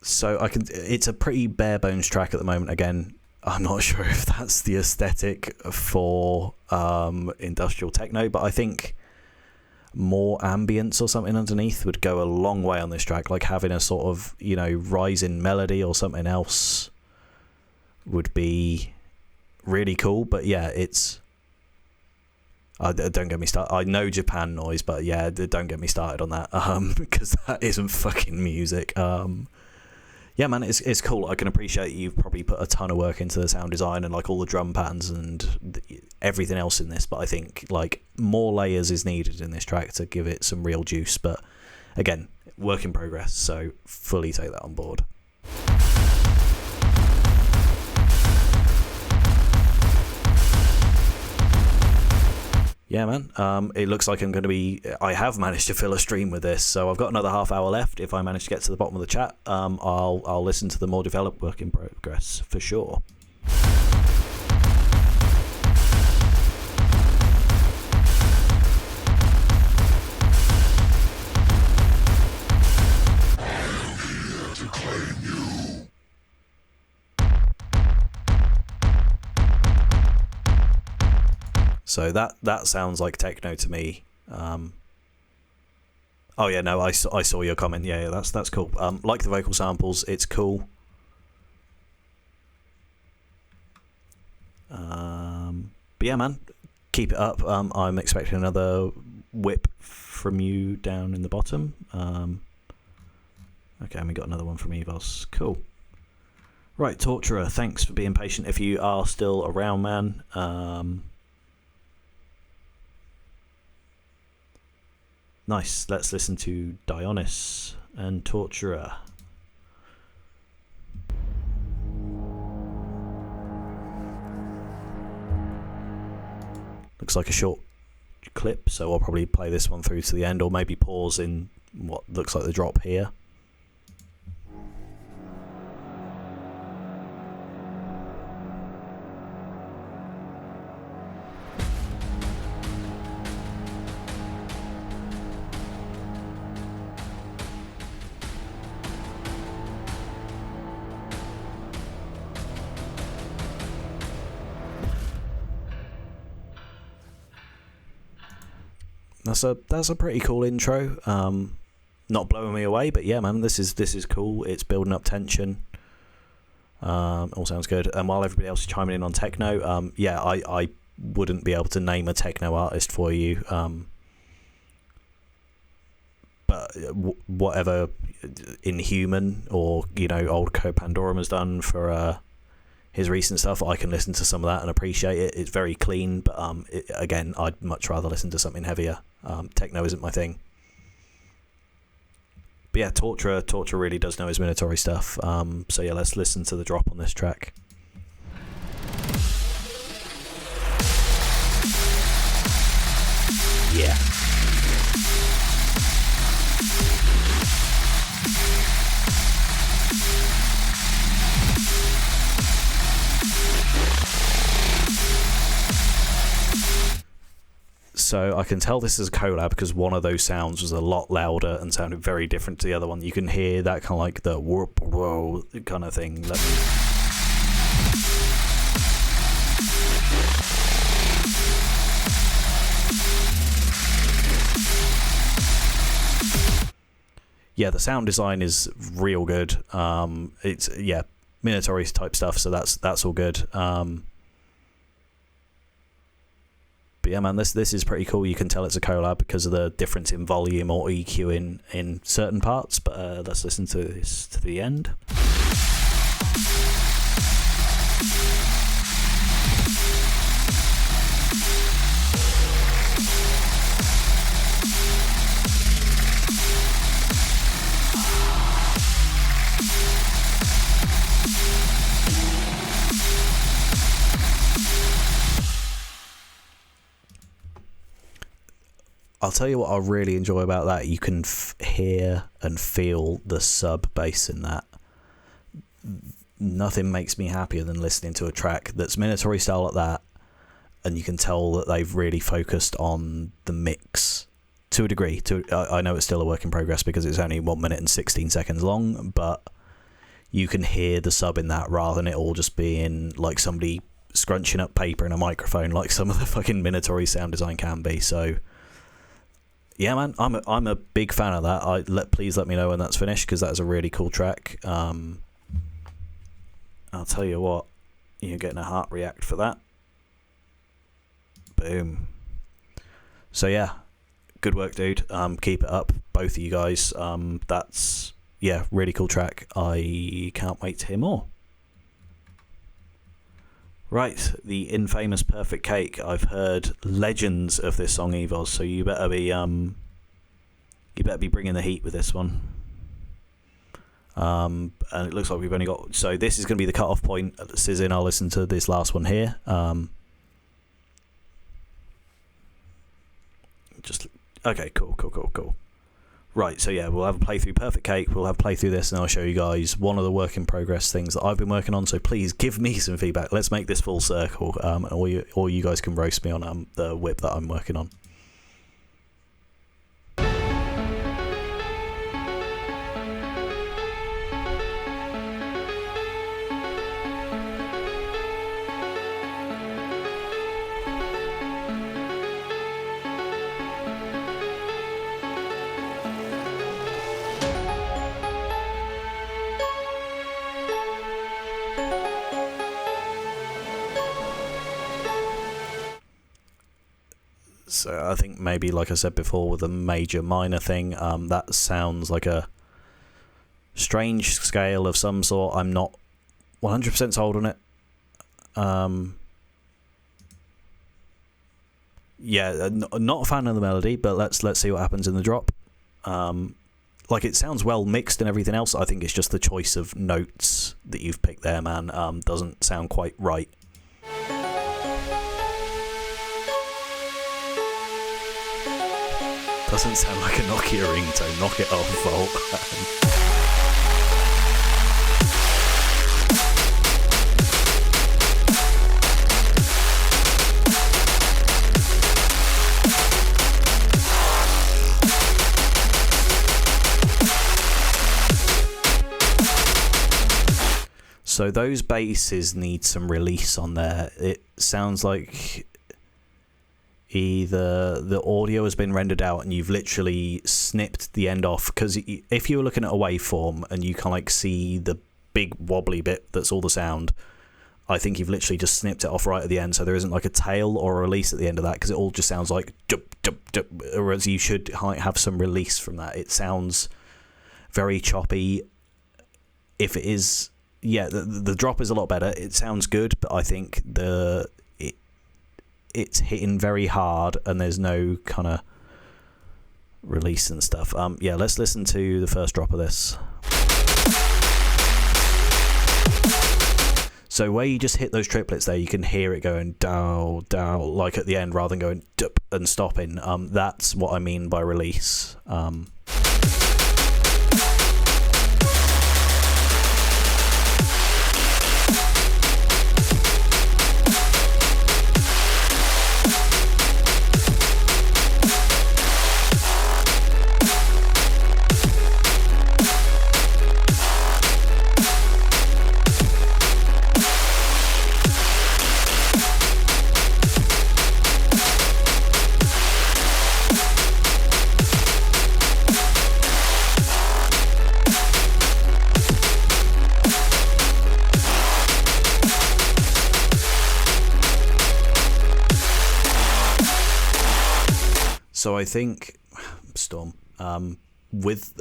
So it's a pretty bare bones track at the moment. Again, I'm not sure if that's the aesthetic for industrial techno, but I think more ambience or something underneath would go a long way on this track. Like having a sort of, rising melody or something else would be really cool. But yeah, don't get me started. I know Japan noise, but yeah, don't get me started on that because that isn't fucking music. Yeah, man, it's cool. I can appreciate you've probably put a ton of work into the sound design and like all the drum patterns and everything else in this, but I think like more layers is needed in this track to give it some real juice. But again, work in progress, so fully take that on board. Yeah, man. It looks like I have managed to fill a stream with this, so I've got another half hour left. If I manage to get to the bottom of the chat, I'll listen to the more developed work in progress for sure. So that sounds like techno to me. Oh yeah, no, I saw your comment. Yeah, that's cool. Like the vocal samples, it's cool. But yeah, man, keep it up. I'm expecting another whip from you down in the bottom. Okay, and we got another one from Evos. Cool. Right, Torturer, thanks for being patient. If you are still around, man. Nice, let's listen to Dionys and Torturer. Looks like a short clip, so I'll probably play this one through to the end, or maybe pause in what looks like the drop here. That's a pretty cool intro. Not blowing me away, but yeah, man, this is cool. It's building up tension. All sounds good. And while everybody else is chiming in on techno, yeah, I wouldn't be able to name a techno artist for you. But whatever Inhuman or old Co Pandorum has done for his recent stuff, I can listen to some of that and appreciate it. It's very clean, but again, I'd much rather listen to something heavier. Techno isn't my thing. But yeah, Torturer really does know his Minotaur stuff. So yeah, let's listen to the drop on this track. Yeah. So I can tell this is a collab because one of those sounds was a lot louder and sounded very different to the other one. You can hear that kind of like the whoop whoa kind of thing. Yeah, the sound design is real good. It's Minatori type stuff, so that's all good. But yeah, man, this is pretty cool. You can tell it's a collab because of the difference in volume or EQ in certain parts. But let's listen to this to the end. I'll tell you what I really enjoy about that. You can hear and feel the sub bass in that. Nothing makes me happier than listening to a track that's Minatori style like that, and you can tell that they've really focused on the mix to a degree. I know it's still a work in progress because it's only 1 minute and 16 seconds long, but you can hear the sub in that rather than it all just being like somebody scrunching up paper in a microphone like some of the fucking Minatori sound design can be. So yeah, man, I'm a big fan of that. Please let me know when that's finished because that is a really cool track. I'll tell you what, you're getting a heart react for that. Boom. So yeah, good work, dude. Keep it up, both of you guys. That's really cool track. I can't wait to hear more. Right, the infamous Perfect Cake. I've heard legends of this song, Evos, so you better be bringing the heat with this one. And it looks like we've only got, so this is going to be the cut-off point. Sizzin, I'll listen to this last one here. Okay, cool. Right, so yeah, we'll have a playthrough Perfect Cake, we'll have a playthrough this, and I'll show you guys one of the work in progress things that I've been working on, so please give me some feedback. Let's make this full circle, or you guys can roast me on the whip that I'm working on. So I think maybe, like I said before, with a major minor thing, that sounds like a strange scale of some sort. I'm not 100% sold on it. Not a fan of the melody, but let's see what happens in the drop. Like, it sounds well mixed and everything else. I think it's just the choice of notes that you've picked there, man. Doesn't sound quite right. Doesn't sound like a Nokia ringtone. Knock it off, Volt. So those basses need some release on there. It sounds like either the audio has been rendered out and you've literally snipped the end off, because if you were looking at a waveform and you can like see the big wobbly bit that's all the sound, I think you've literally just snipped it off right at the end, so there isn't like a tail or a release at the end of that, because it all just sounds like dup, dup, dup, whereas you should have some release from that. It sounds very choppy. If it is, the drop is a lot better. It sounds good, but I think it's hitting very hard and there's no kind of release and stuff. Let's listen to the first drop of this. So where you just hit those triplets there, you can hear it going dow, dow, like at the end, rather than going dup and stopping. That's what I mean by release. So I think Storm, with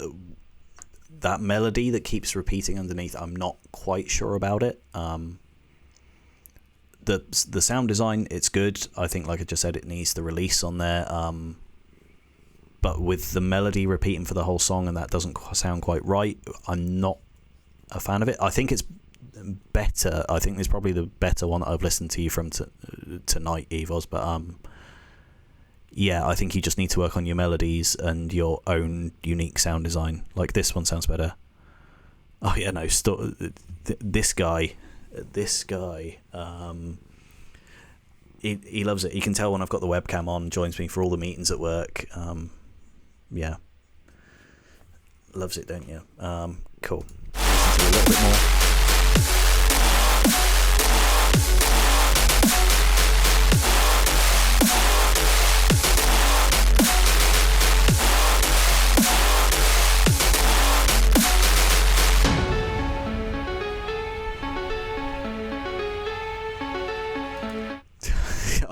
that melody that keeps repeating underneath, I'm not quite sure about it. The sound design, it's good. I think, like I just said, it needs the release on there. But with the melody repeating for the whole song and that doesn't sound quite right, I'm not a fan of it. I think it's better. I think it's probably the better one that I've listened to you from tonight, Evos. But yeah, I think you just need to work on your melodies and your own unique sound design. Like, this one sounds better. Oh yeah, no, this guy, he loves it. You can tell when I've got the webcam on, joins me for all the meetings at work. Yeah, loves it, don't you? Cool. Listen to a little bit more.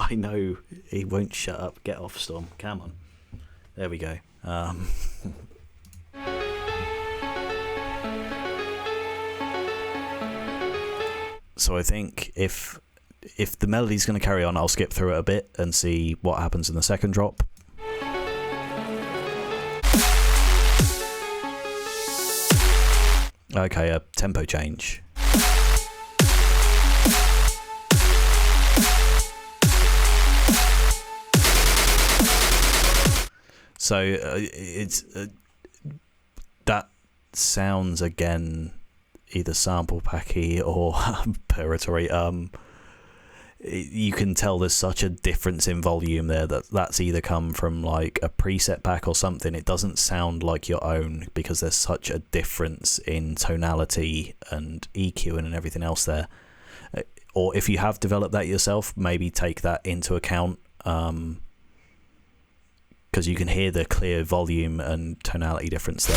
I know he won't shut up. Get off, Storm. Come on. There we go. So I think if the melody's going to carry on, I'll skip through it a bit and see what happens in the second drop. Okay, a tempo change. So it's that sounds again either sample packy or purgatory. You can tell there's such a difference in volume there that's either come from like a preset pack or something. It doesn't sound like your own because there's such a difference in tonality and EQing and everything else there. Or if you have developed that yourself, maybe take that into account. Because you can hear the clear volume and tonality difference there.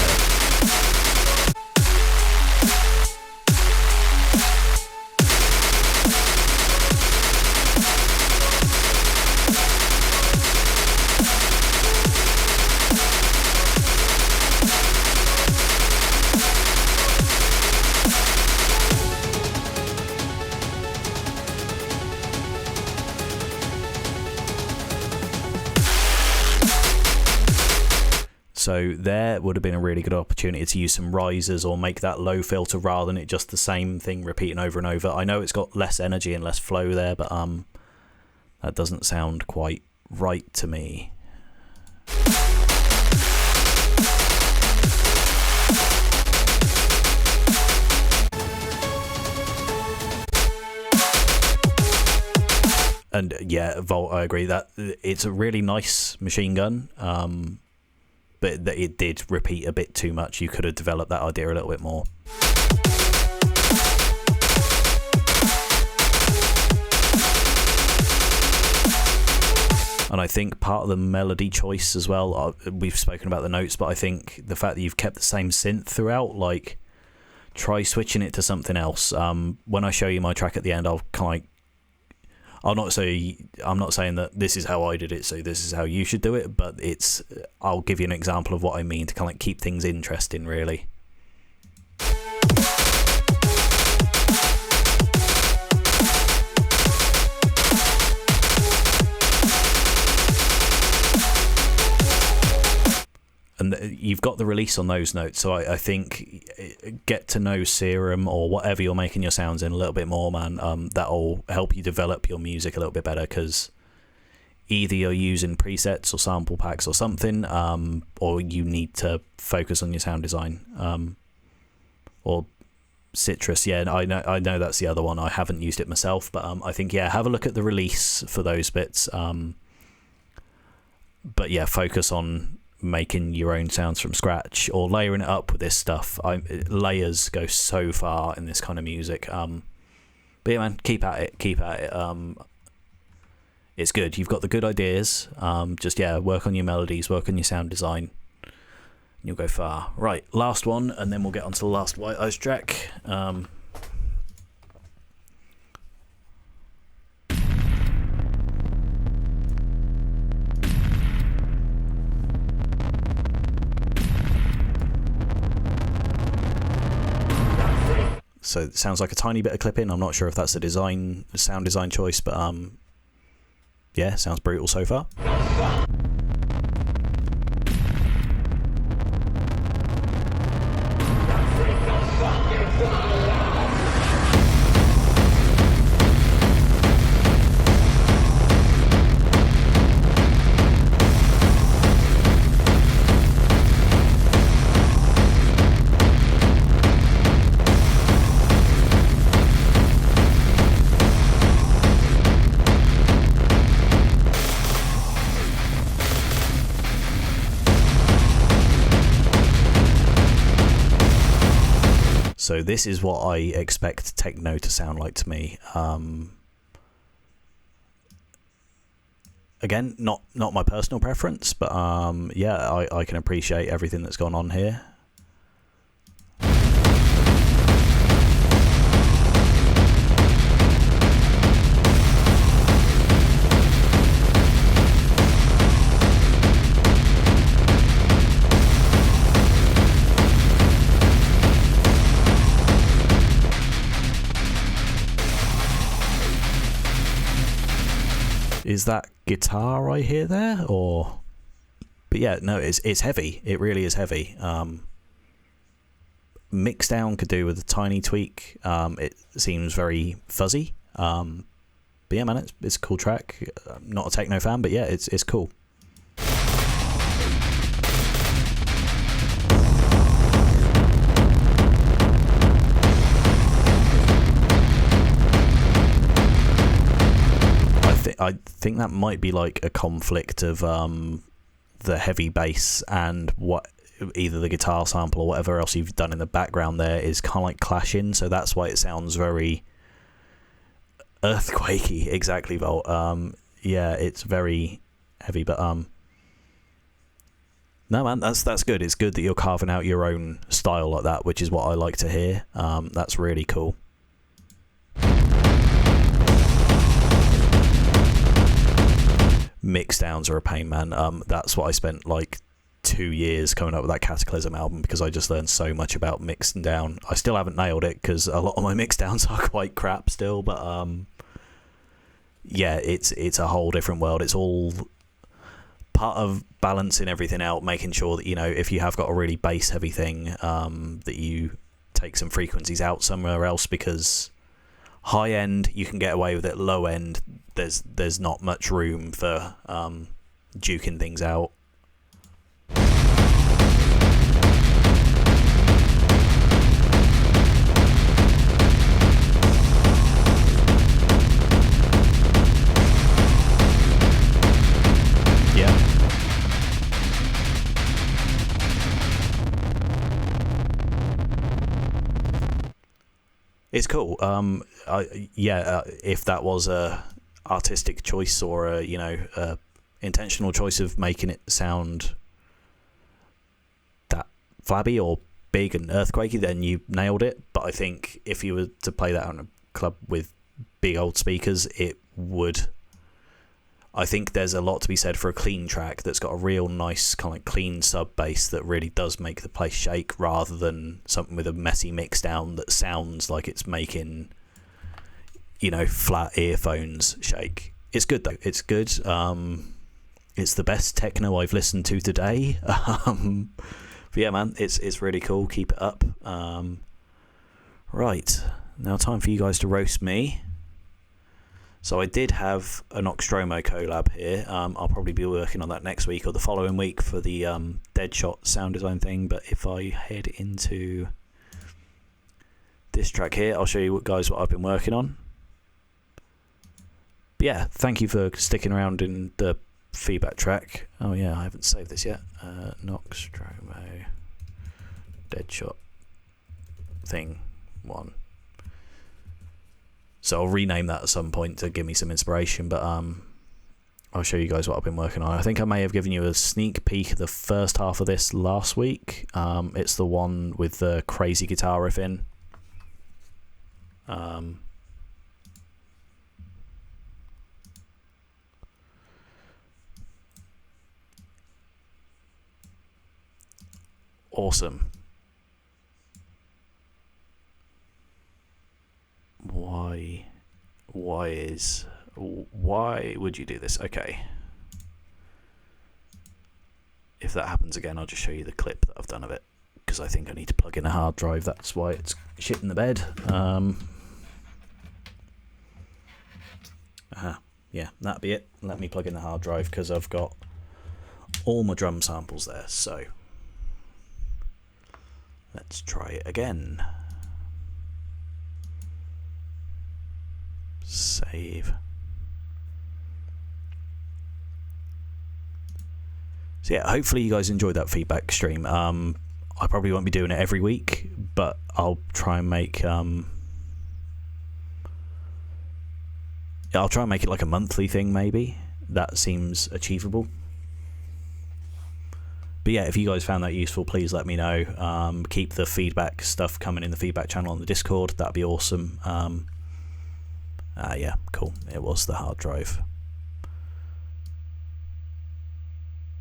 So there would have been a really good opportunity to use some risers or make that low filter rather than it just the same thing repeating over and over. I know it's got less energy and less flow there, but that doesn't sound quite right to me. And yeah, Volt, I agree that it's a really nice machine gun. But that it did repeat a bit too much. You could have developed that idea a little bit more. And I think part of the melody choice as well, we've spoken about the notes, but I think the fact that you've kept the same synth throughout, like, try switching it to something else. When I show you my track at the end, I'll kind of, I'm not saying that this is how I did it, so this is how you should do it, but I'll give you an example of what I mean to kind of keep things interesting, really. And you've got the release on those notes, so I think get to know Serum or whatever you're making your sounds in a little bit more, man. That'll help you develop your music a little bit better, because either you're using presets or sample packs or something, or you need to focus on your sound design. Or Citrus, yeah, I know that's the other one. I haven't used it myself, but I think, yeah, have a look at the release for those bits. But yeah, focus on making your own sounds from scratch or layering it up with this stuff. Layers go so far in this kind of music. But yeah, man, keep at it. It's good. You've got the good ideas. Just, yeah, work on your melodies, work on your sound design. You'll go far. Right, last one, and then we'll get on to the last White Eyes track. So it sounds like a tiny bit of clipping. I'm not sure if that's a sound design choice, but yeah, sounds brutal so far. So this is what I expect techno to sound like to me. Again, not my personal preference, but yeah, I can appreciate everything that's gone on here. Is that guitar I hear there, or? But yeah, no, it's heavy. It really is heavy. Mixdown could do with a tiny tweak. It seems very fuzzy. But yeah, man, it's a cool track. I'm not a techno fan, but yeah, it's cool. I think that might be like a conflict of the heavy bass and what either the guitar sample or whatever else you've done in the background there is kind of like clashing, so that's why it sounds very earthquakey. Exactly, Volt. Yeah, it's very heavy, but no, man, that's good. It's good that you're carving out your own style like that, which is what I like to hear. That's really cool. Mixdowns are a pain, man. That's what I spent like 2 years coming up with that Cataclysm album, because I just learned so much about mixing down. I still haven't nailed it because a lot of my mixdowns are quite crap still, but yeah, it's a whole different world. It's all part of balancing everything out, making sure that, you know, if you have got a really bass heavy thing, that you take some frequencies out somewhere else, because high end you can get away with it, low end there's not much room for duking things out. Yeah. It's cool. If that was a artistic choice or a intentional choice of making it sound that flabby or big and earthquakey, then you nailed it. But I think if you were to play that on a club with big old speakers, it would. I think there's a lot to be said for a clean track that's got a real nice kind of clean sub bass that really does make the place shake, rather than something with a messy mix down that sounds like it's making, you know, flat earphones shake. It's good though. It's good. It's the best techno I've listened to today. But yeah, man, it's really cool. Keep it up. Right, now time for you guys to roast me. So I did have an Oxtromo collab here. I'll probably be working on that next week or the following week for the Deadshot sound design thing. But if I head into this track here, I'll show you guys what I've been working on. But yeah, thank you for sticking around in the feedback track. Oh yeah, I haven't saved this yet. Noxtromo Deadshot thing 1. So I'll rename that at some point to give me some inspiration, but I'll show you guys what I've been working on. I think I may have given you a sneak peek of the first half of this last week. It's the one with the crazy guitar riff in. Awesome. is. Why would you do this? Okay. If that happens again, I'll just show you the clip that I've done of it, because I think I need to plug in a hard drive. That's why it's shit in the bed. Yeah, that'd be it. Let me plug in the hard drive, because I've got all my drum samples there. So let's try it again. Save. So yeah, hopefully you guys enjoyed that feedback stream. I probably won't be doing it every week, but I'll try and make I'll try and make it like a monthly thing, maybe. That seems achievable. But yeah, if you guys found that useful, please let me know. Keep the feedback stuff coming in the feedback channel on the Discord. That'd be awesome. Yeah, cool. It was the hard drive.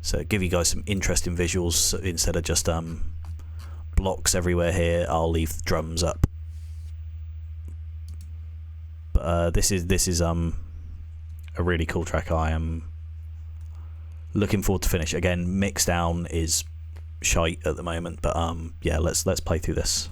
So give you guys some interesting visuals instead of just blocks everywhere here. I'll leave the drums up. But this is a really cool track. I am looking forward to finish. Again, Mixdown is shite at the moment, but yeah, let's play through this.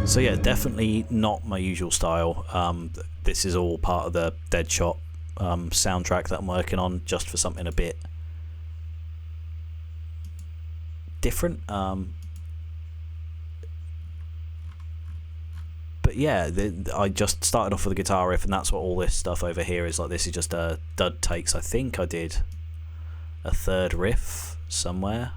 So yeah, definitely not my usual style. This is all part of the Deadshot soundtrack that I'm working on, just for something a bit different. But yeah, I just started off with a guitar riff, and that's what all this stuff over here is like. This is just dud takes. I think I did a third riff somewhere.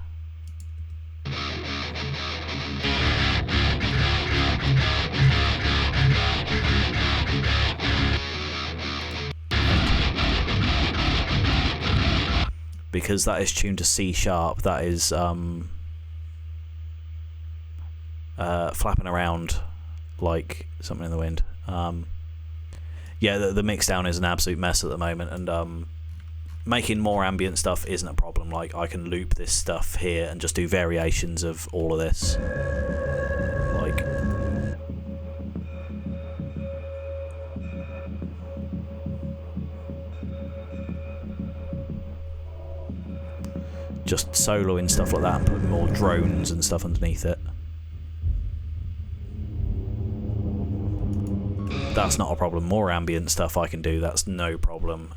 Because that is tuned to C sharp, that is flapping around like something in the wind. Yeah, the Mixdown is an absolute mess at the moment, and making more ambient stuff isn't a problem. Like, I can loop this stuff here and just do variations of all of this. Like, just soloing stuff like that and putting more drones and stuff underneath it. That's not a problem. More ambient stuff I can do, that's no problem.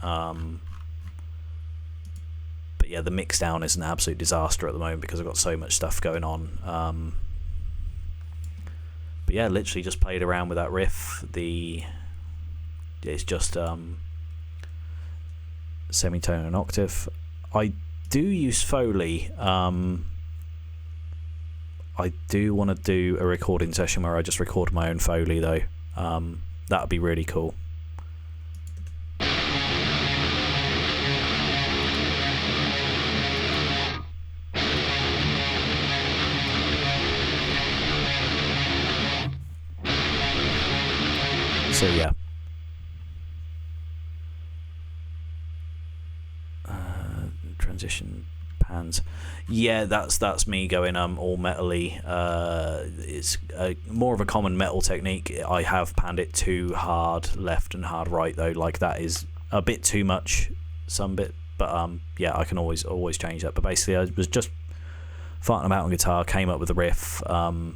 But yeah, the Mixdown is an absolute disaster at the moment because I've got so much stuff going on. But yeah, literally just played around with that riff. It's just semitone and octave. I do use Foley. I do want to do a recording session where I just record my own Foley though. That would be really cool. So yeah. Transition pans. Yeah, that's me going all metally. It's more of a common metal technique. I have panned it too hard left and hard right though. Like that is a bit too much, some bit. But yeah, I can always change that. But basically, I was just farting about on guitar, came up with a riff, and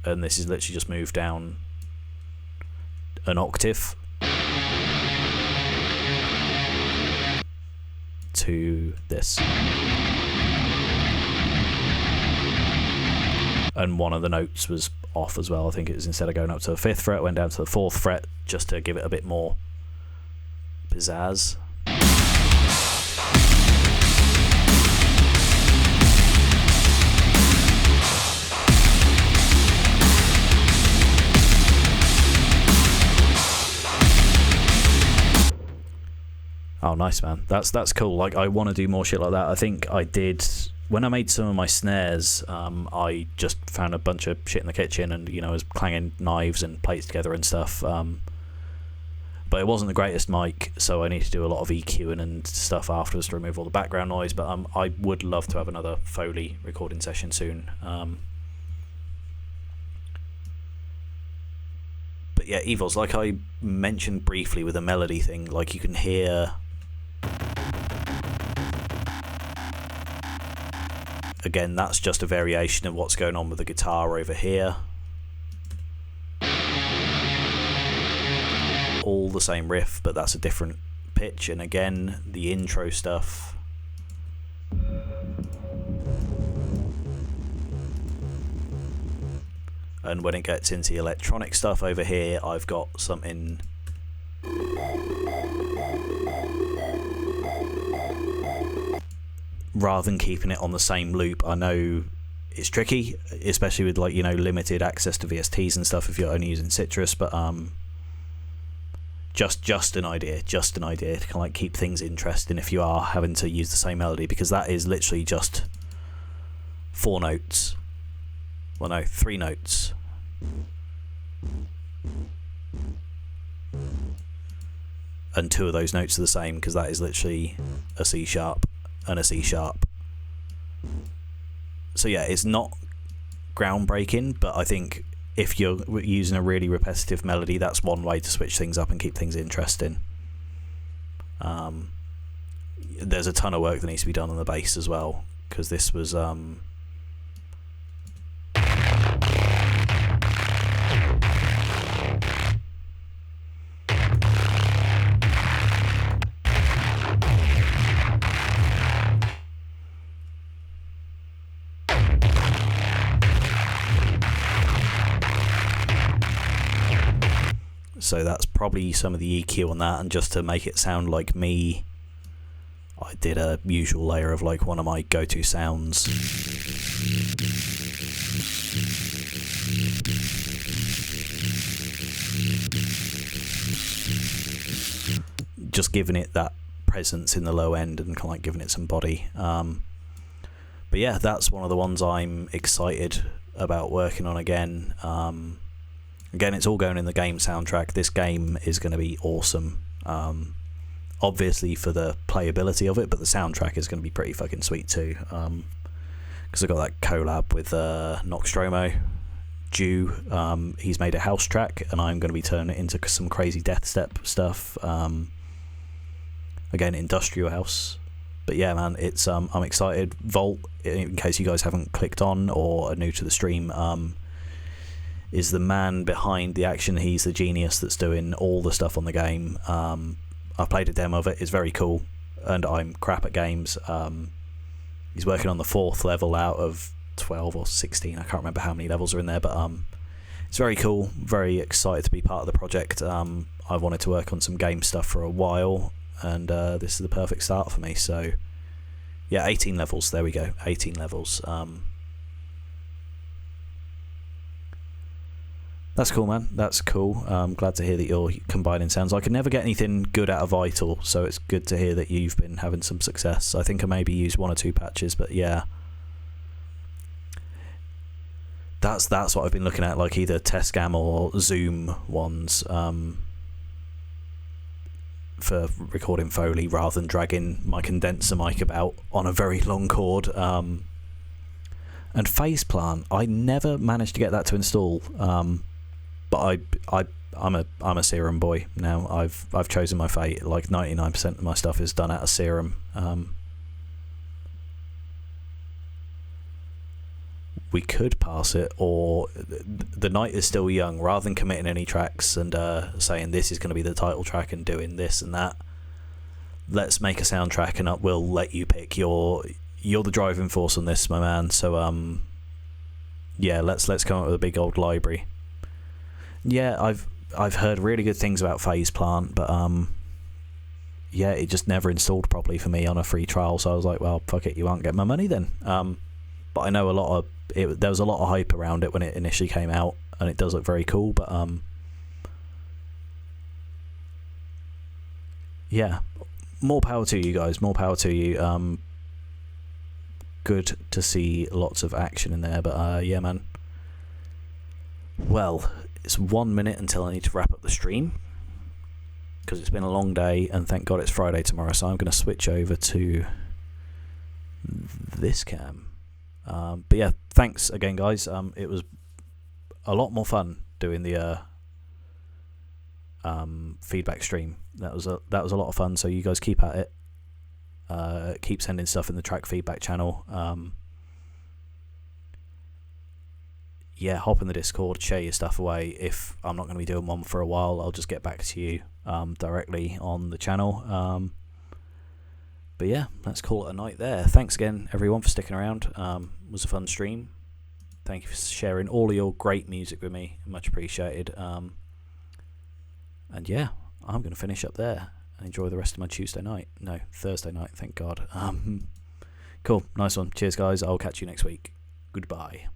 this is literally just moved down an octave to this, and one of the notes was off as well. I think it was, instead of going up to the 5th fret, it went down to the 4th fret just to give it a bit more pizzazz. Oh, nice, man. That's cool. Like, I want to do more shit like that. I think I did when I made some of my snares. I just found a bunch of shit in the kitchen, and I was clanging knives and plates together and stuff. But it wasn't the greatest mic, so I need to do a lot of EQing and stuff afterwards to remove all the background noise. But I would love to have another Foley recording session soon. But yeah, Evils, like I mentioned briefly with the melody thing, like you can hear. Again, that's just a variation of what's going on with the guitar over here. All the same riff, but that's a different pitch. And again, the intro stuff. And when it gets into the electronic stuff over here, I've got something. Rather than keeping it on the same loop, I know it's tricky, especially with limited access to VSTs and stuff if you're only using Citrus. But just an idea to kind of keep things interesting if you are having to use the same melody, because that is literally just 4 notes. Well, no, 3 notes. And 2 of those notes are the same, because that is literally a C sharp and a C sharp. So yeah, it's not groundbreaking, but I think if you're using a really repetitive melody, that's one way to switch things up and keep things interesting. There's a ton of work that needs to be done on the bass as well, because this was so that's probably some of the EQ on that, and just to make it sound like me, I did a usual layer of like one of my go-to sounds. Just giving it that presence in the low end and kind of like giving it some body. But yeah, that's one of the ones I'm excited about working on again. Again, it's all going in the game soundtrack. This game is going to be awesome. Obviously for the playability of it, but the soundtrack is going to be pretty fucking sweet too. Because I got that collab with Noxstromo, Jew. He's made a house track, and I'm going to be turning it into some crazy death step stuff. Again, industrial house. But yeah, man, it's I'm excited. Volt, in case you guys haven't clicked on or are new to the stream, is the man behind the action. He's the genius that's doing all the stuff on the game. I've played a demo of it. It's very cool, and I'm crap at games. He's working on the 4th level out of 12 or 16. I can't remember how many levels are in there, but it's very cool. Very excited to be part of the project. I've wanted to work on some game stuff for a while, and this is the perfect start for me. So yeah, 18 levels, there we go, 18 levels. That's cool, man. That's cool. Glad to hear that you're combining sounds. I could never get anything good out of Vital, so it's good to hear that you've been having some success. I think I maybe used 1 or 2 patches, but yeah, that's what I've been looking at, like either Testcam or Zoom ones, for recording Foley rather than dragging my condenser mic about on a very long cord. And Faceplant, I never managed to get that to install. But I'm a Serum boy now. I've chosen my fate. Like 99% of my stuff is done out of Serum. We could pass it, or the night is still young. Rather than committing any tracks and saying this is going to be the title track and doing this and that, let's make a soundtrack and we'll let you pick. You're the driving force on this, my man. So yeah, let's come up with a big old library. Yeah, I've heard really good things about Faceplant, but yeah, it just never installed properly for me on a free trial. So I was like, well, fuck it, you won't get my money then. But I know there was a lot of hype around it when it initially came out, and it does look very cool. But yeah, more power to you guys. More power to you. Good to see lots of action in there. But yeah, man. Well, it's 1 minute until I need to wrap up the stream, because it's been a long day, and thank God it's Friday tomorrow, so I'm going to switch over to this cam. But yeah, thanks again, guys. It was a lot more fun doing the feedback stream. That was a lot of fun, so you guys keep at it. Keep sending stuff in the track feedback channel. Yeah, hop in the Discord, share your stuff away. If I'm not going to be doing one for a while, I'll just get back to you directly on the channel. But yeah, let's call it a night there. Thanks again, everyone, for sticking around. It was a fun stream. Thank you for sharing all of your great music with me. Much appreciated. And yeah, I'm going to finish up there and enjoy the rest of my Thursday night, thank God. Cool, nice one. Cheers, guys. I'll catch you next week. Goodbye.